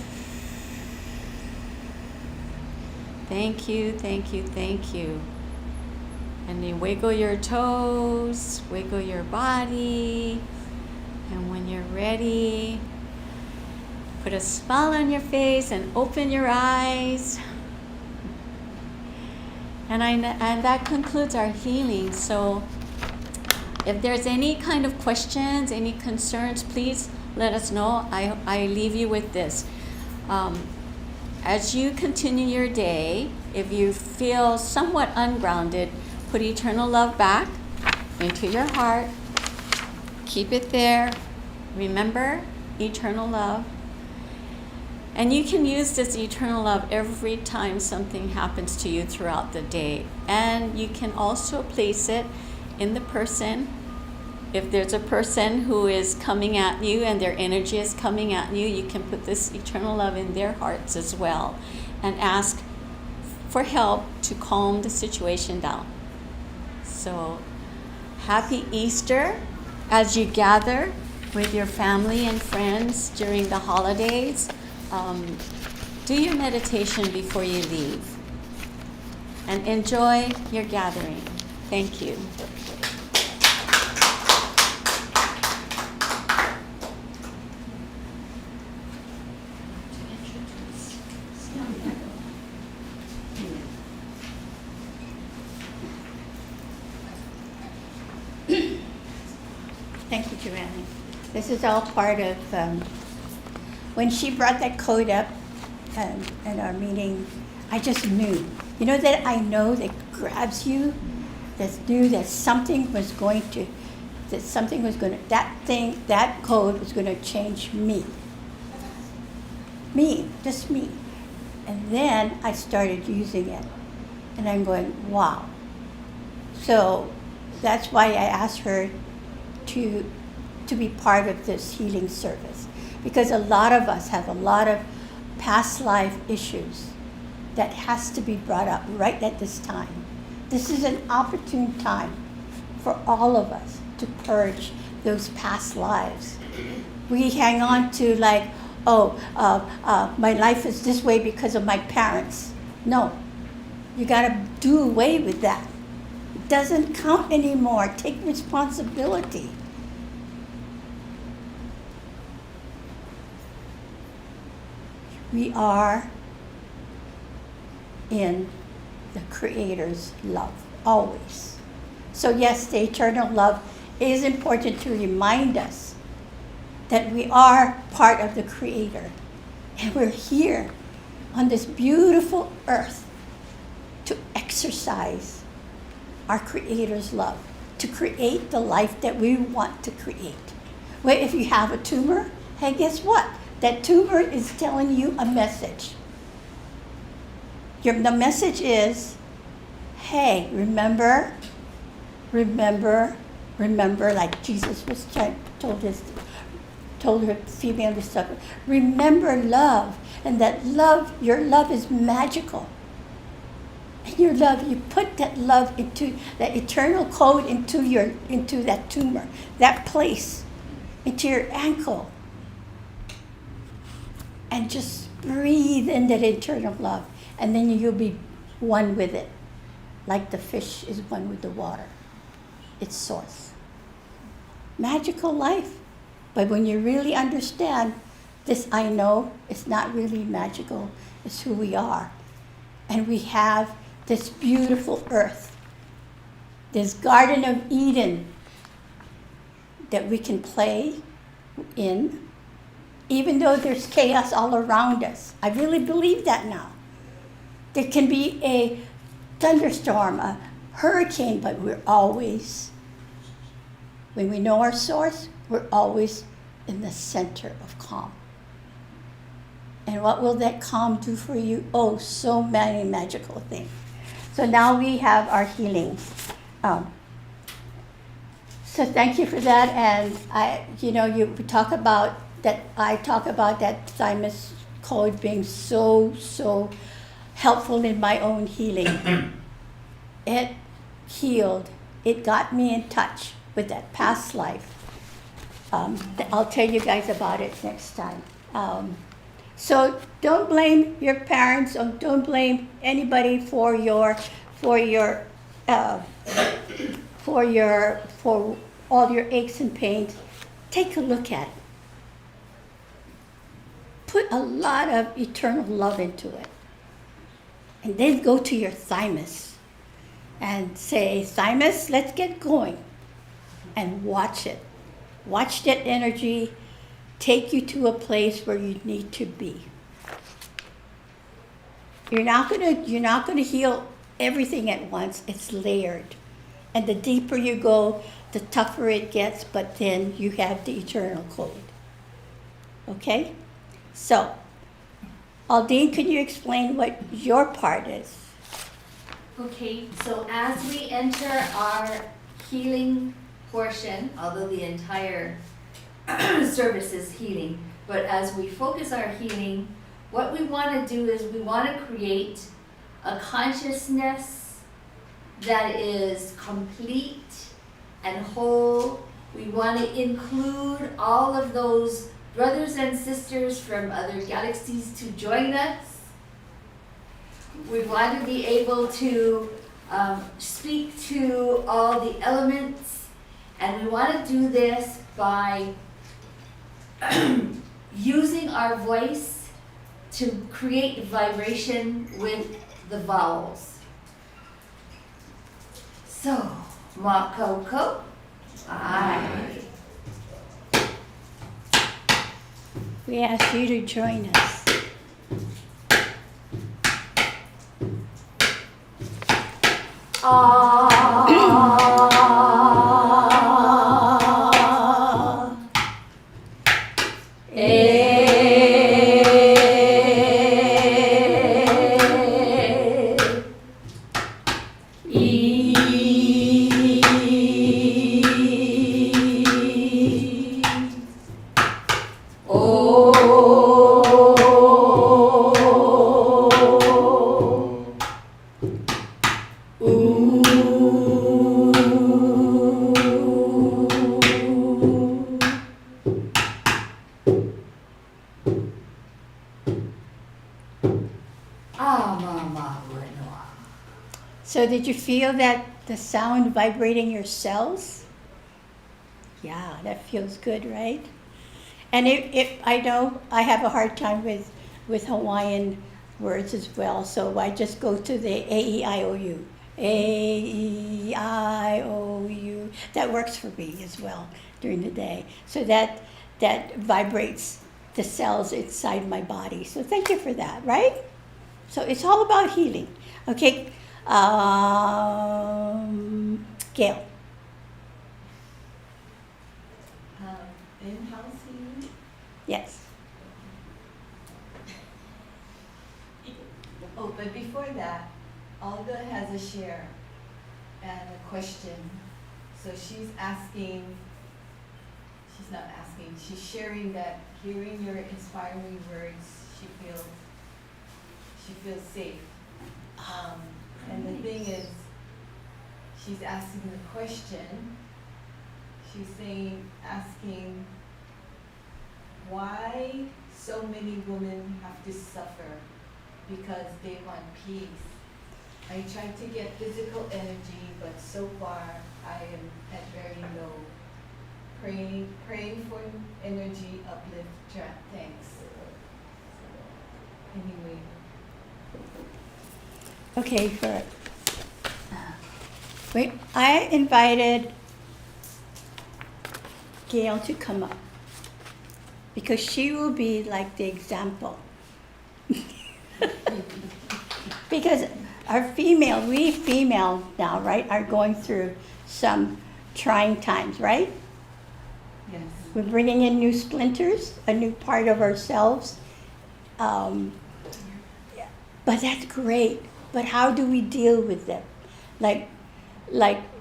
Thank you, thank you, thank you. And you wiggle your toes, wiggle your body. And when you're ready, put a smile on your face and open your eyes. And that concludes our healing. So if there's any kind of questions, any concerns, please let us know. I leave you with this. As you continue your day, if you feel somewhat ungrounded, put eternal love back into your heart. Keep it there. Remember eternal love. And you can use this eternal love every time something happens to you throughout the day. And you can also place it in the person. If there's a person who is coming at you and their energy is coming at you, you can put this eternal love in their hearts as well and ask for help to calm the situation down. So, happy Easter as you gather with your family and friends during the holidays. Do your meditation before you leave and enjoy your gathering. Thank you. Thank you, Joanne. This is all part of, when she brought that code up in our meeting, I just knew. You know that I know that grabs you, that knew that something was going to, that code was going to change me. Me, just me. And then I started using it. And I'm going, wow. So that's why I asked her to be part of this healing service, because a lot of us have a lot of past life issues that has to be brought up right at this time. This is an opportune time for all of us to purge those past lives. We hang on to like, my life is this way because of my parents. No, you gotta do away with that. It doesn't count anymore. Take responsibility. we are in the Creator's love, always. So yes, the eternal love is important to remind us that we are part of the Creator. And we're here on this beautiful earth to exercise our Creator's love, to create the life that we want to create. Well, if you have a tumor, hey, guess what? That tumor is telling you a message. The message is, hey, remember, like Jesus was told her female disciple, remember love, and that love, your love is magical. And your love, you put that love into that eternal code into that tumor, that place, into your ankle. And just breathe in that eternal love. And then you'll be one with it. Like the fish is one with the water. Its source. Magical life. But when you really understand this, I know it's not really magical. It's who we are. And we have this beautiful earth. This Garden of Eden that we can play in, even though there's chaos all around us. I really believe that now. There can be a thunderstorm, a hurricane, but we're always, when we know our source, we're always in the center of calm. And what will that calm do for you? Oh, so many magical things. So now we have our healing. So thank you for that. And I talk about that thymus code being so helpful in my own healing. It healed. It got me in touch with that past life. I'll tell you guys about it next time. So don't blame your parents, or don't blame anybody for all your aches and pains. Take a look at it. Put a lot of eternal love into it. And then go to your thymus and say, thymus, let's get going. And watch it. Watch that energy take you to a place where you need to be. You're not gonna heal everything at once. It's layered. And the deeper you go, the tougher it gets, but then you have the eternal code. Okay? So, Aldine, can you explain what your part is? Okay, so as we enter our healing portion, although the entire service is healing, but as we focus our healing, what we want to do is we want to create a consciousness that is complete and whole. We want to include all of those brothers and sisters from other galaxies to join us. We want to be able to speak to all the elements, and we want to do this by using our voice to create vibration with the vowels. So, Makoko, I. We ask you to join us. So did you feel that the sound vibrating your cells? Yeah, that feels good, right? And I know I have a hard time with with Hawaiian words as well. So I just go to the A-E-I-O-U. A-E-I-O-U. That works for me as well during the day. So that vibrates the cells inside my body. So thank you for that, right? So it's all about healing. Okay, Gail. In-house healing? Yes. Oh, but before that, Olga has a share and a question. So she's sharing that hearing your inspiring words, she feels safe. And the thing is, she's asking the question, she's asking why so many women have to suffer because they want peace. I try to get physical energy, but so far I am at very low. Praying for energy, uplift, thanks. Anyway. Okay, I invited Gail to come up because she will be like the example. Because we female now, right, are going through some trying times, right? Yes. We're bringing in new splinters, a new part of ourselves. But that's great. But how do we deal with them? Like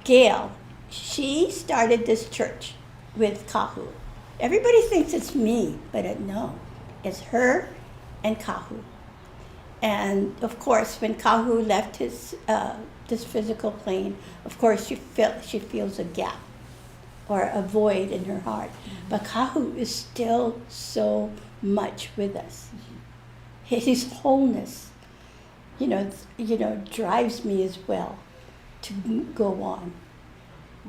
Gail, she started this church with Kahu. Everybody thinks it's me, but no, it's her and Kahu. And of course, when Kahu left his this physical plane, of course she feels a gap or a void in her heart. Mm-hmm. But Kahu is still so much with us. His wholeness, drives me as well to go on.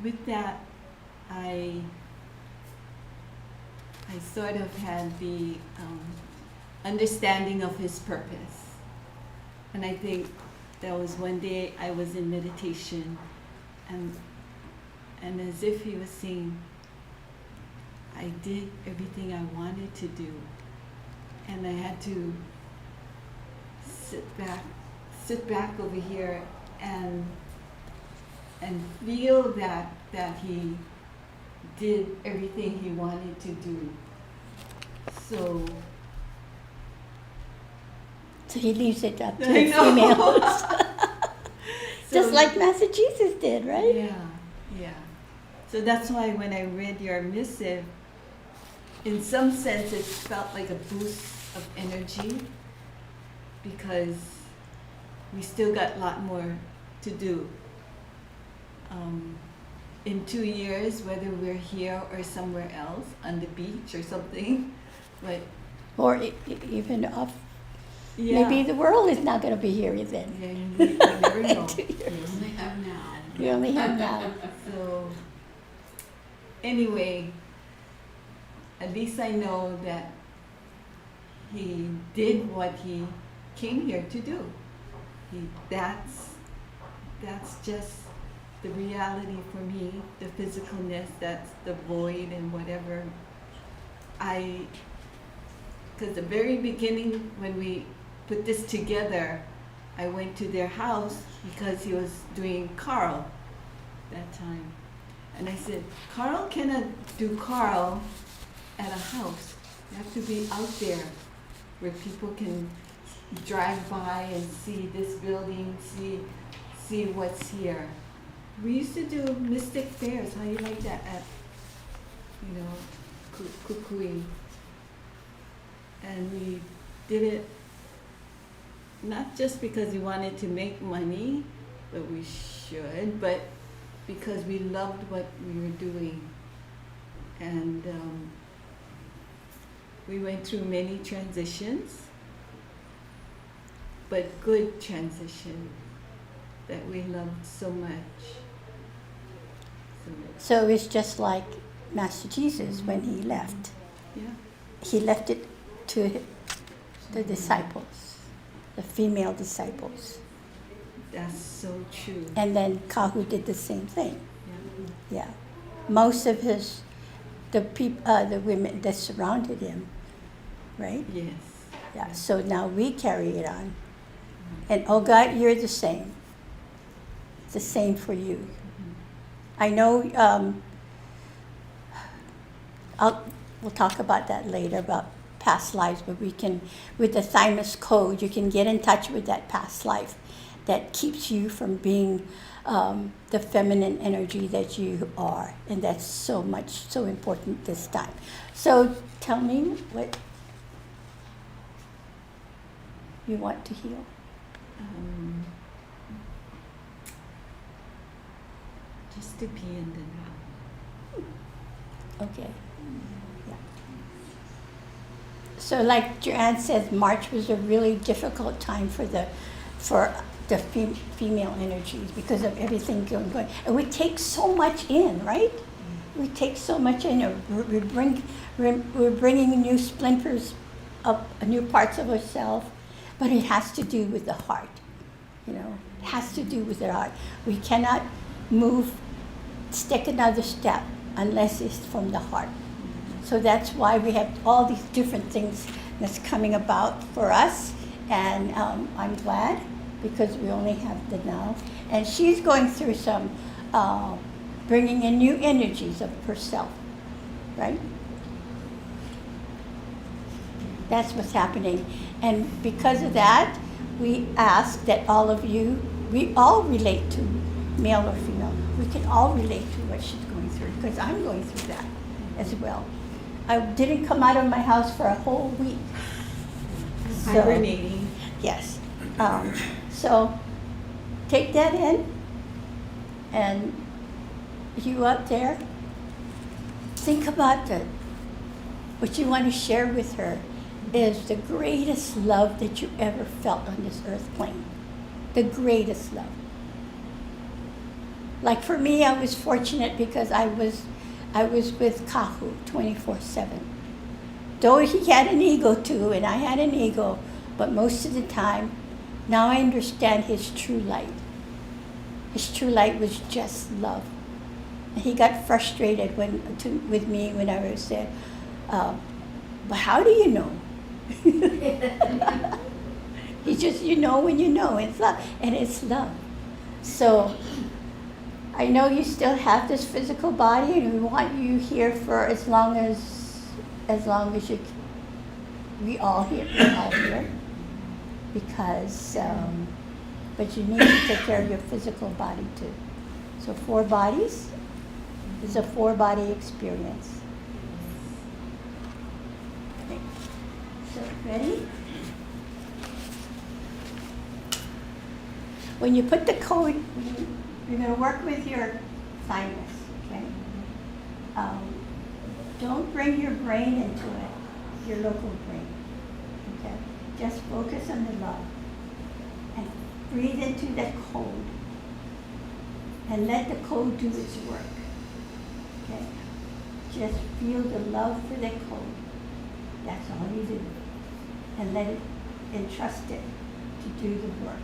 With that, I sort of had the understanding of his purpose. And I think there was one day I was in meditation and as if he was saying, I did everything I wanted to do. And I had to sit back over here and feel that he did everything he wanted to do. So he leaves it up to I the know. females. So- Just like Master Jesus did, right? Yeah. So that's why when I read your missive, in some sense it felt like a boost of energy because we still got a lot more to do. In 2 years, whether we're here or somewhere else, on the beach or something, but Or even off. yeah. Maybe the world is not going to be here then. Yeah, you never know. 2 years. only have now. We only have now. So, anyway, at least I know that he did what he came here to do. That's just the reality for me, the physicalness, that's the void and whatever. Because the very beginning when we put this together, I went to their house because he was doing Carl that time. And I said, Carl cannot do Carl at a house. You have to be out there where people can drive by and see this building, see what's here. We used to do mystic fairs. How you like that at, Kukui. And we did it not just because we wanted to make money, but we should, but because we loved what we were doing. And we went through many transitions, but good transition that we loved so much. So it's just like Master Jesus when he left. Yeah. He left it to the disciples, the female disciples. That's so true. And then Kahu did the same thing. Yeah. Yeah. Most of the women that surrounded him, right? Yes. Yeah. So now we carry it on. And oh God, you're the same. It's the same for you. I know we'll talk about that later, about past lives, but we can, with the thymus code, you can get in touch with that past life that keeps you from being the feminine energy that you are. And that's so important this time. So tell me what you want to heal. Just to be in the now. Okay. Yeah. So like Joanne says, March was a really difficult time for the female energies because of everything going. And we take so much in, right? We take so much in. We're bringing new splinters up, new parts of ourselves, but it has to do with the heart. You know, it has to do with the heart. We cannot stick another step unless it's from the heart. So that's why we have all these different things that's coming about for us. And I'm glad because we only have the now. And she's going through some bringing in new energies of herself, right? That's what's happening. And because of that, we ask that all of you, we all relate to male or female. We can all relate to what she's going through because I'm going through that as well. I didn't come out of my house for a whole week. Hibernating. Yes. So take that in, and you up there, think about what you want to share with her is the greatest love that you ever felt on this earth plane. The greatest love. Like for me, I was fortunate because I was with Kahu 24/7. Though he had an ego too, and I had an ego, but most of the time, now I understand his true light. His true light was just love. And he got frustrated with me when I was said, but how do you know? He just, you know when you know, it's love, and it's love. So I know you still have this physical body, and we want you here for as long as you. We're all here, because. But you need to take care of your physical body too. So 4 bodies is a 4-body experience. Okay. So ready? When you put the code, you're going to work with your thymus, okay? Don't bring your brain into it, your local brain, okay? Just focus on the love. And breathe into that code. And let the code do its work, okay? Just feel the love for the code. That's all you do. And let it, entrust it to do the work.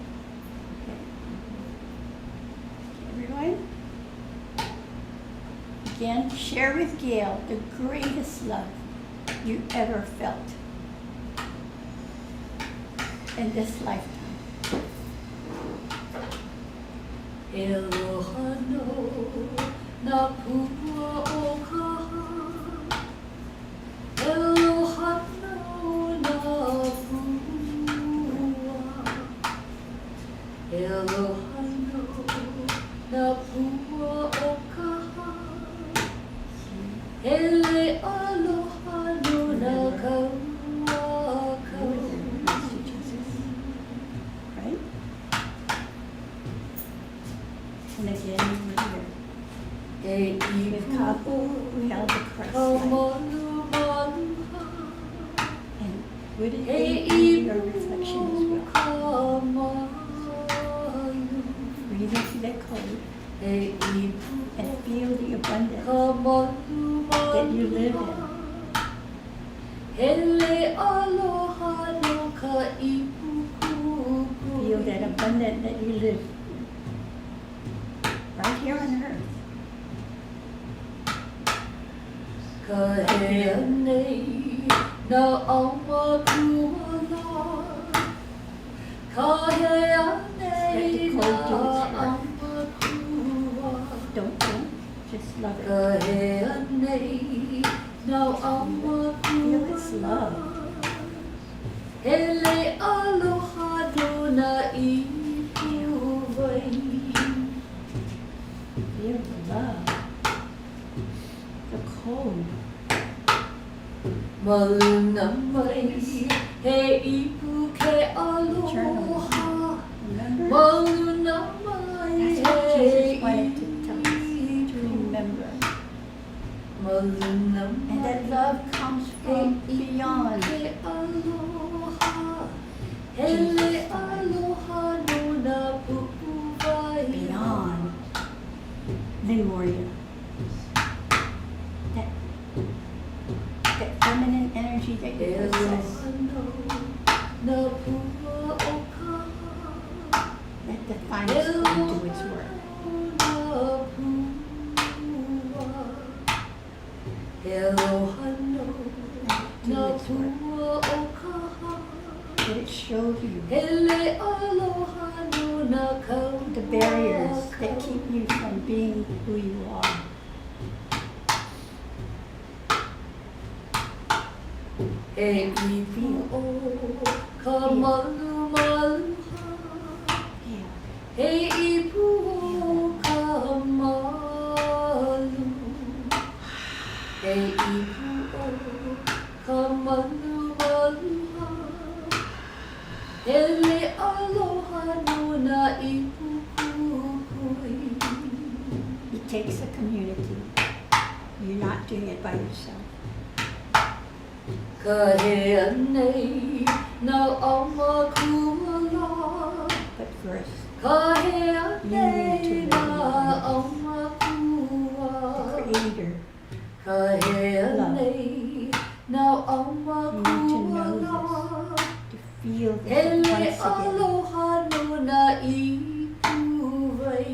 Everyone, again, share with Gail the greatest love you ever felt in this lifetime. Elohano na pua o kaha. Elohano na pua. Elohano na pua o kaha. Ele alohano na kaua kaua. Right? And again, with Kahu, we held the crest line. And would it be your reflection as well? Breathe into that code and feel the abundance that you live in. Ele aloha no abundant that you live right here on earth. Kahene na ama kumala. Kahene na ama kumala. Don't, just love it. Kahene na ama Feel its love. kumala. Hele aloha na ipuwai. Feel the love. The cold. Maluna mai he ipu ke aloha. Remember? Maluna mai That's what he Jesus wanted to tell us, to remember. Maluna And that love comes from beyond. ke aloha. Hele aloha no na pu'uwai. Beyond. Lemuria. That feminine energy that you possess. Na pu'a o ka. Let the finest come do its work. Do its work. Let it show you the barriers that keep you from being who you are. Yeah. Hey, ipu o ka malu. Hey, ipu o ka malu malu. Hele aloha no na ipu kukui. It takes a community. You're not doing it by yourself. Ka he anei na ama kumala. But first, Ka he you need to anei na love ama the kua. Creator. Ka he anei na ama You need to know kumala. To feel this Hele once again. aloha no na ipuwai.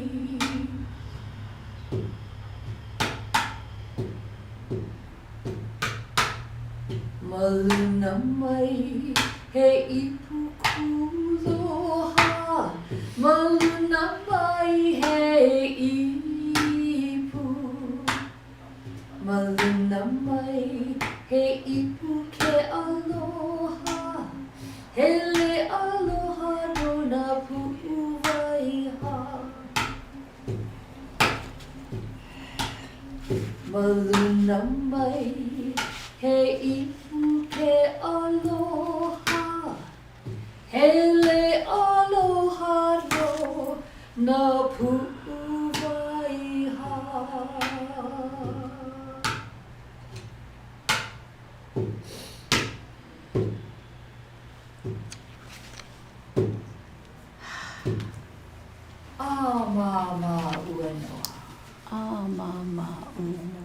Maluna mai he ipu kuloha. Maluna mai he ipu. Maluna mai he ipu ke aloha. Hele aloha no na pu'uwaiha. Maluna mai he ipu ke aloha. Hele aloha no na pu'uwaiha. Mama ua noa. Ah, Mama Uno.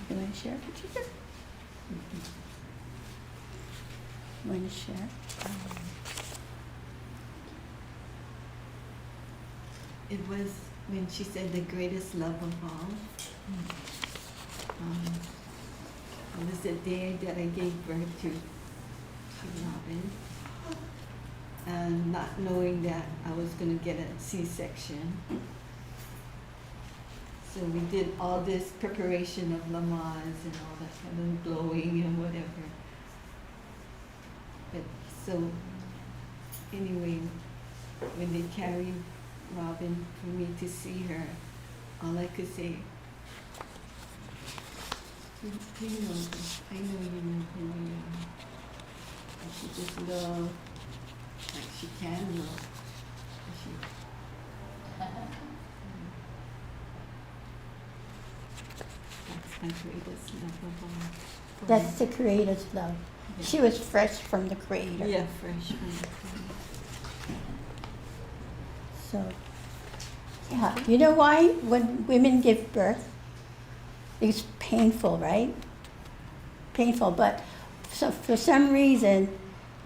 You want to share it, teacher? You want to share? It was when she said the greatest love of all. It was the day that I gave birth to Robin. And not knowing that I was going to get a C-section. So we did all this preparation of Lamaze and all that kind of blowing and whatever. But so anyway, when they carried Robin for me to see her, all I could say, you know this. I know you know who you are. And she just loved, like she can love. And she, that's my greatest love of all. for That's me. the Creator's love. Yeah. She was fresh from the Creator. Yeah, fresh from the Creator. So, yeah. You know why? When women give birth, it's painful, right? Painful, but so for some reason,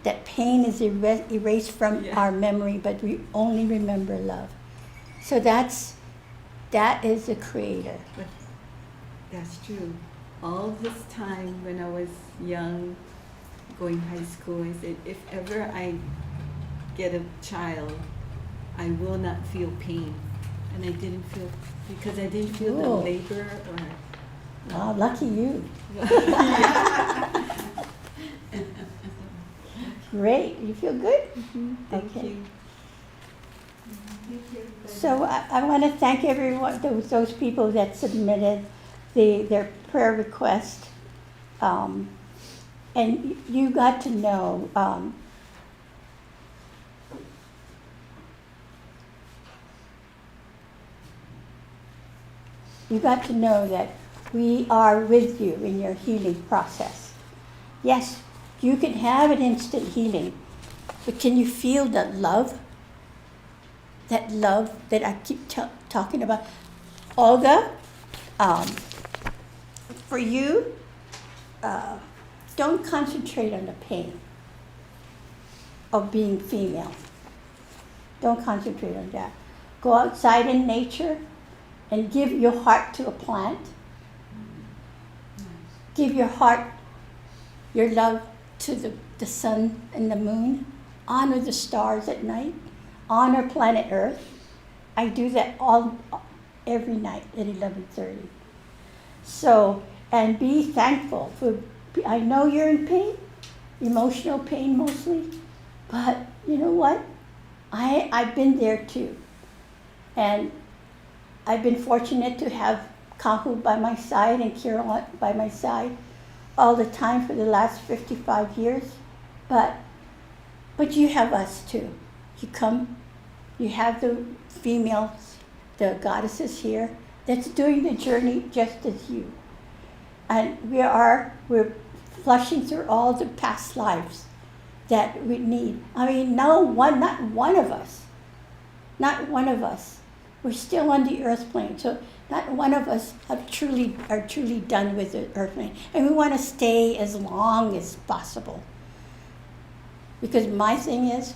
that pain is erased from Yeah. our memory, but we only remember love. So that is the Creator. But that's true. All this time when I was young, going high school, I said, if ever I get a child, I will not feel pain. And I didn't feel, because I didn't feel the Cool. labor Wow, lucky you. or. Great. You feel good? Thank Okay. you. So I want to thank everyone, those people that submitted their prayer request. And you got to know, that we are with you in your healing process. Yes, you can have an instant healing, but can you feel that love? That love that I keep talking about. Olga, for you, don't concentrate on the pain of being female. Don't concentrate on that. Go outside in nature and give your heart to a plant. Give your heart, your love to the sun and the moon. Honor the stars at night. Honor planet Earth. I do that every night at 11:30. So, and be thankful for. I know you're in pain, emotional pain mostly, but you know what? I've been there too, and I've been fortunate to have Kahu by my side and Kira by my side all the time for the last 55 years. But you have us too. You come, you have the females, the goddesses here that's doing the journey just as you. And we're flushing through all the past lives that we need. I mean, not one of us. We're still on the earth plane, so not one of us are truly done with the earth plane. And we want to stay as long as possible. Because my thing is,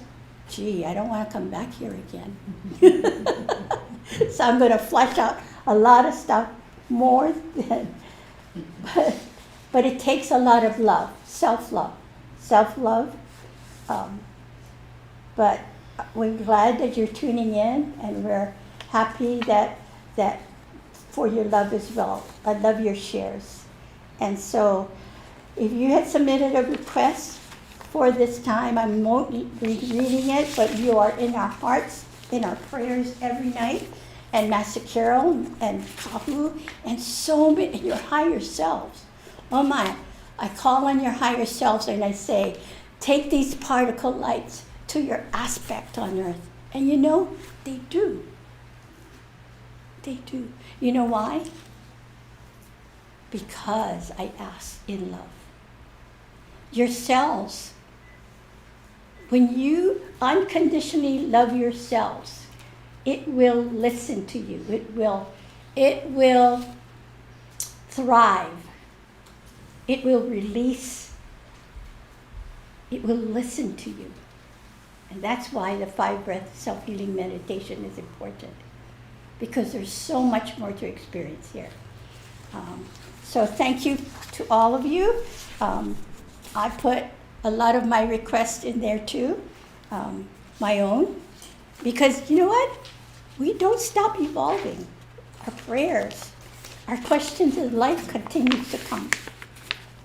I don't want to come back here again. So I'm going to flesh out a lot of stuff more than, but it takes a lot of love, self-love. But we're glad that you're tuning in, and we're happy that for your love as well. I love your shares. And so if you had submitted a request for this time, I won't be reading it, but you are in our hearts, in our prayers every night. And Master Carol and Kahu and so many, and your higher selves. Oh my, I call on your higher selves and I say, take these particle lights to your aspect on earth. And you know, they do. They do. You know why? Because I ask in love. Yourselves, when you unconditionally love yourselves, it will listen to you. It will thrive. It will release. It will listen to you. And that's why the 5-breath self-healing meditation is important, because there's so much more to experience here. So thank you to all of you. I put a lot of my requests in there too, my own, because you know what? We don't stop evolving. Our prayers, our questions in life continues to come.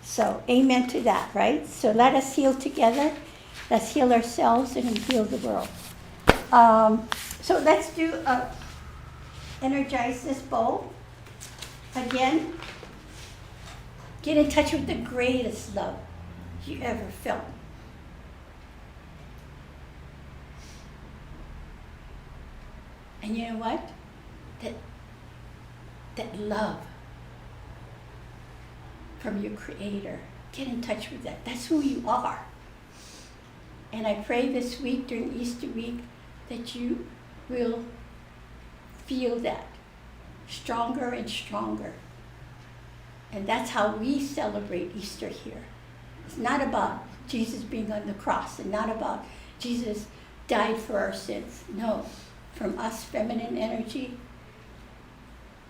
So amen to that, right? So let us heal together. Let's heal ourselves and heal the world. So let's do energize this bowl again. Get in touch with the greatest love you ever felt. And you know what? That love from your Creator. Get in touch with that. That's who you are. And I pray this week, during Easter week, that you will feel that stronger and stronger. And that's how we celebrate Easter here. It's not about Jesus being on the cross and not about Jesus died for our sins. No, from us feminine energy,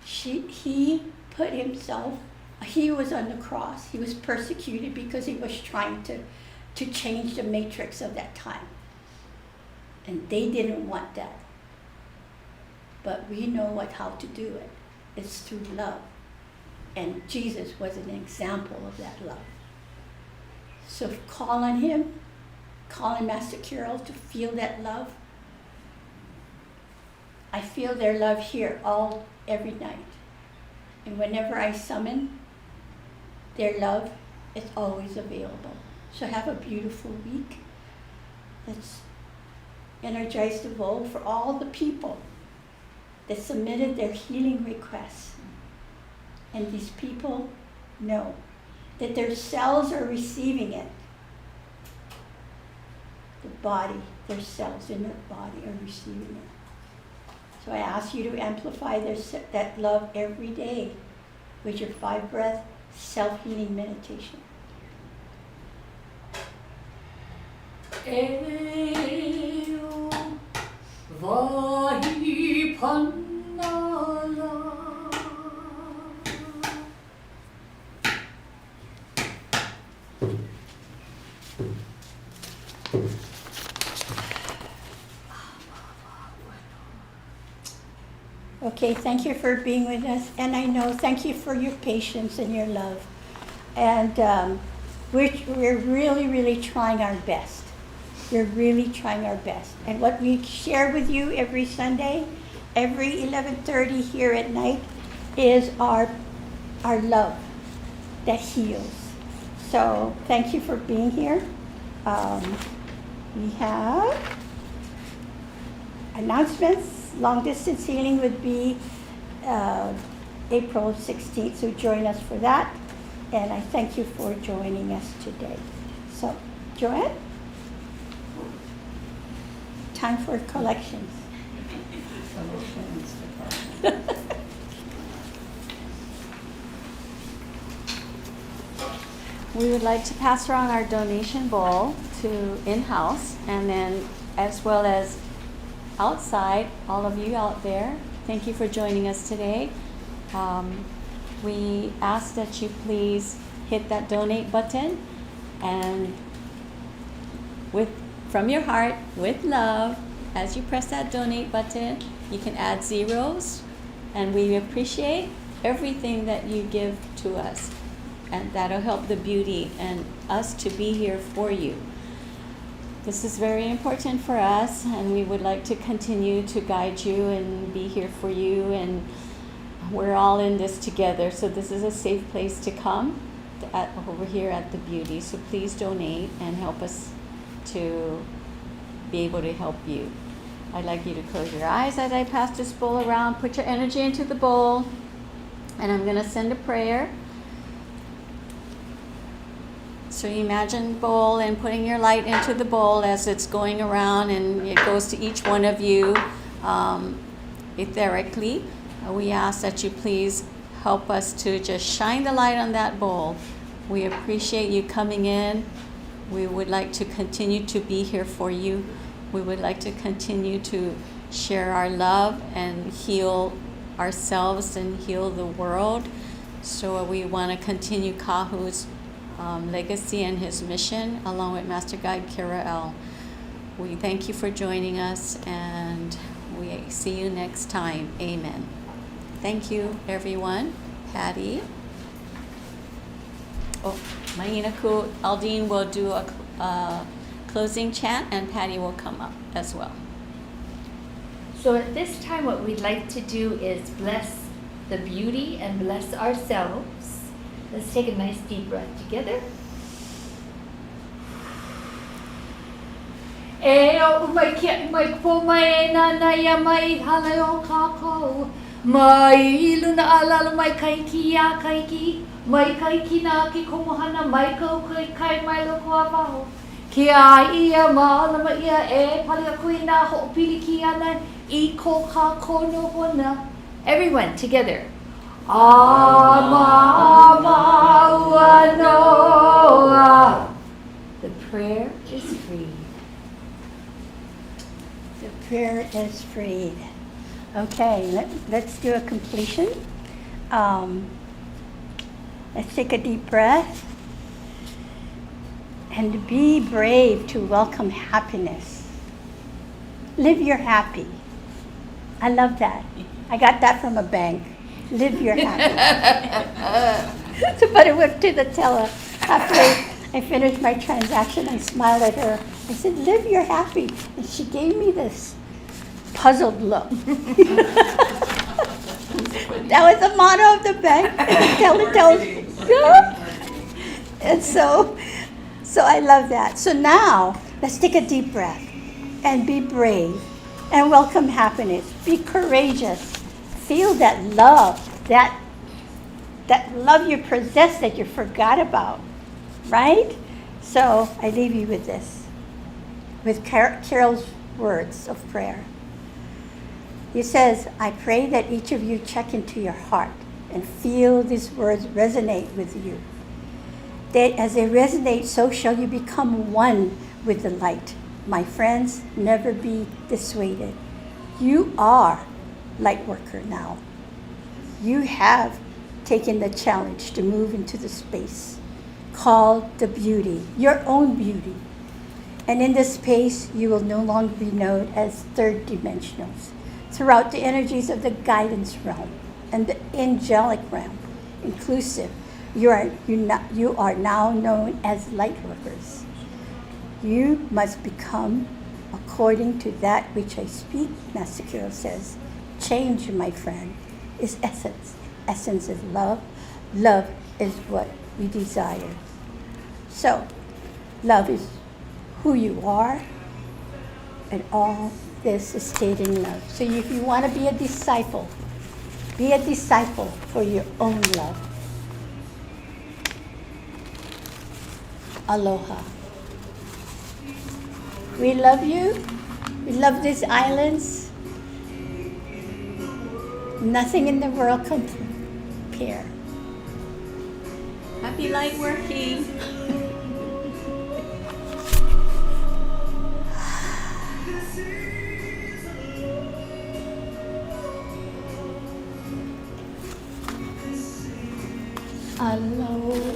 he put himself, he was on the cross. He was persecuted because he was trying to change the matrix of that time. And they didn't want that. But we know how to do it. It's through love. And Jesus was an example of that love. So call on him, call on Master Carol to feel that love. I feel their love here every night. And whenever I summon, their love is always available. So have a beautiful week. Let's energize the bowl for all the people that submitted their healing requests. And these people know that their cells are receiving it. The body, their cells in their body are receiving it. So I ask you to amplify that love every day with your 5-breath self-healing meditation. Eo vahi pannala. Okay, thank you for being with us. And I know, thank you for your patience and your love. And we're really, really trying our best. We're really trying our best. And what we share with you every Sunday, every 11:30 here at night, is our love that heals. So thank you for being here. We have announcements. Long distance healing would be April 16th, so join us for that. And I thank you for joining us today. So, Joanne? Time for collections. We would like to pass around our donation bowl to in-house, and then as well as outside, all of you out there, thank you for joining us today. We ask that you please hit that donate button, and from your heart, with love, as you press that donate button, you can add zeros, and we appreciate everything that you give to us, and that'll help the beauty and us to be here for you. This is very important for us, and we would like to continue to guide you and be here for you, and we're all in this together. So this is a safe place to come over here at the Beauty. So please donate and help us to be able to help you. I'd like you to close your eyes as I pass this bowl around. Put your energy into the bowl, and I'm going to send a prayer. So you imagine bowl and putting your light into the bowl as it's going around, and it goes to each one of you etherically. We ask that you please help us to just shine the light on that bowl. We appreciate you coming in. We would like to continue to be here for you. We would like to continue to share our love and heal ourselves and heal the world. So we want to continue Kahu's legacy and his mission along with Master Guide Kira El. We thank you for joining us, and we see you next time. Amen. Thank you, everyone. Patty. Mainaku, Aldine will do a closing chant, and Patty will come up as well. So at this time, what we'd like to do is bless the beauty and bless ourselves. Let's take a nice deep breath together. E o mai kia mai po mai na na ya mai hala o kako. Mai luna ala mai kaiki ya kaiki. Mai kaiki na ki komohana mai kau kai mai loko avaho. Kia ia maala ma ia e pali a kui na ho pili ki ana I ko ka kono hona. Everyone together. Ama ua noa. The prayer is free. The prayer is freed. Okay, let's do a completion. Let's take a deep breath. And be brave to welcome happiness. Live your happy. I love that. I got that from a bank. Live your happy. But I went to the teller after I finished my transaction. I smiled at her. I said, live your happy. And she gave me this puzzled look. That was the motto of the bank. Teller tells me, yeah. And so I love that. So now, let's take a deep breath and be brave and welcome happiness. Be courageous. Feel that love, that love you possess that you forgot about, right? So I leave you with this, with Carol's words of prayer. He says, I pray that each of you check into your heart and feel these words resonate with you. That as they resonate, so shall you become one with the light. My friends, never be dissuaded. You are light worker now. You have taken the challenge to move into the space called the beauty, your own beauty. And in this space, you will no longer be known as third dimensionals. Throughout the energies of the guidance realm and the angelic realm, inclusive, you are now known as light workers. You must become according to that which I speak. Master Kiro says, change, my friend, is essence. Essence is love. Love is what we desire. So, love is who you are, and all this is stated in love. So if you want to be a disciple for your own love. Aloha. We love you. We love these islands. Nothing in the world can compare. Happy light working. Aloha.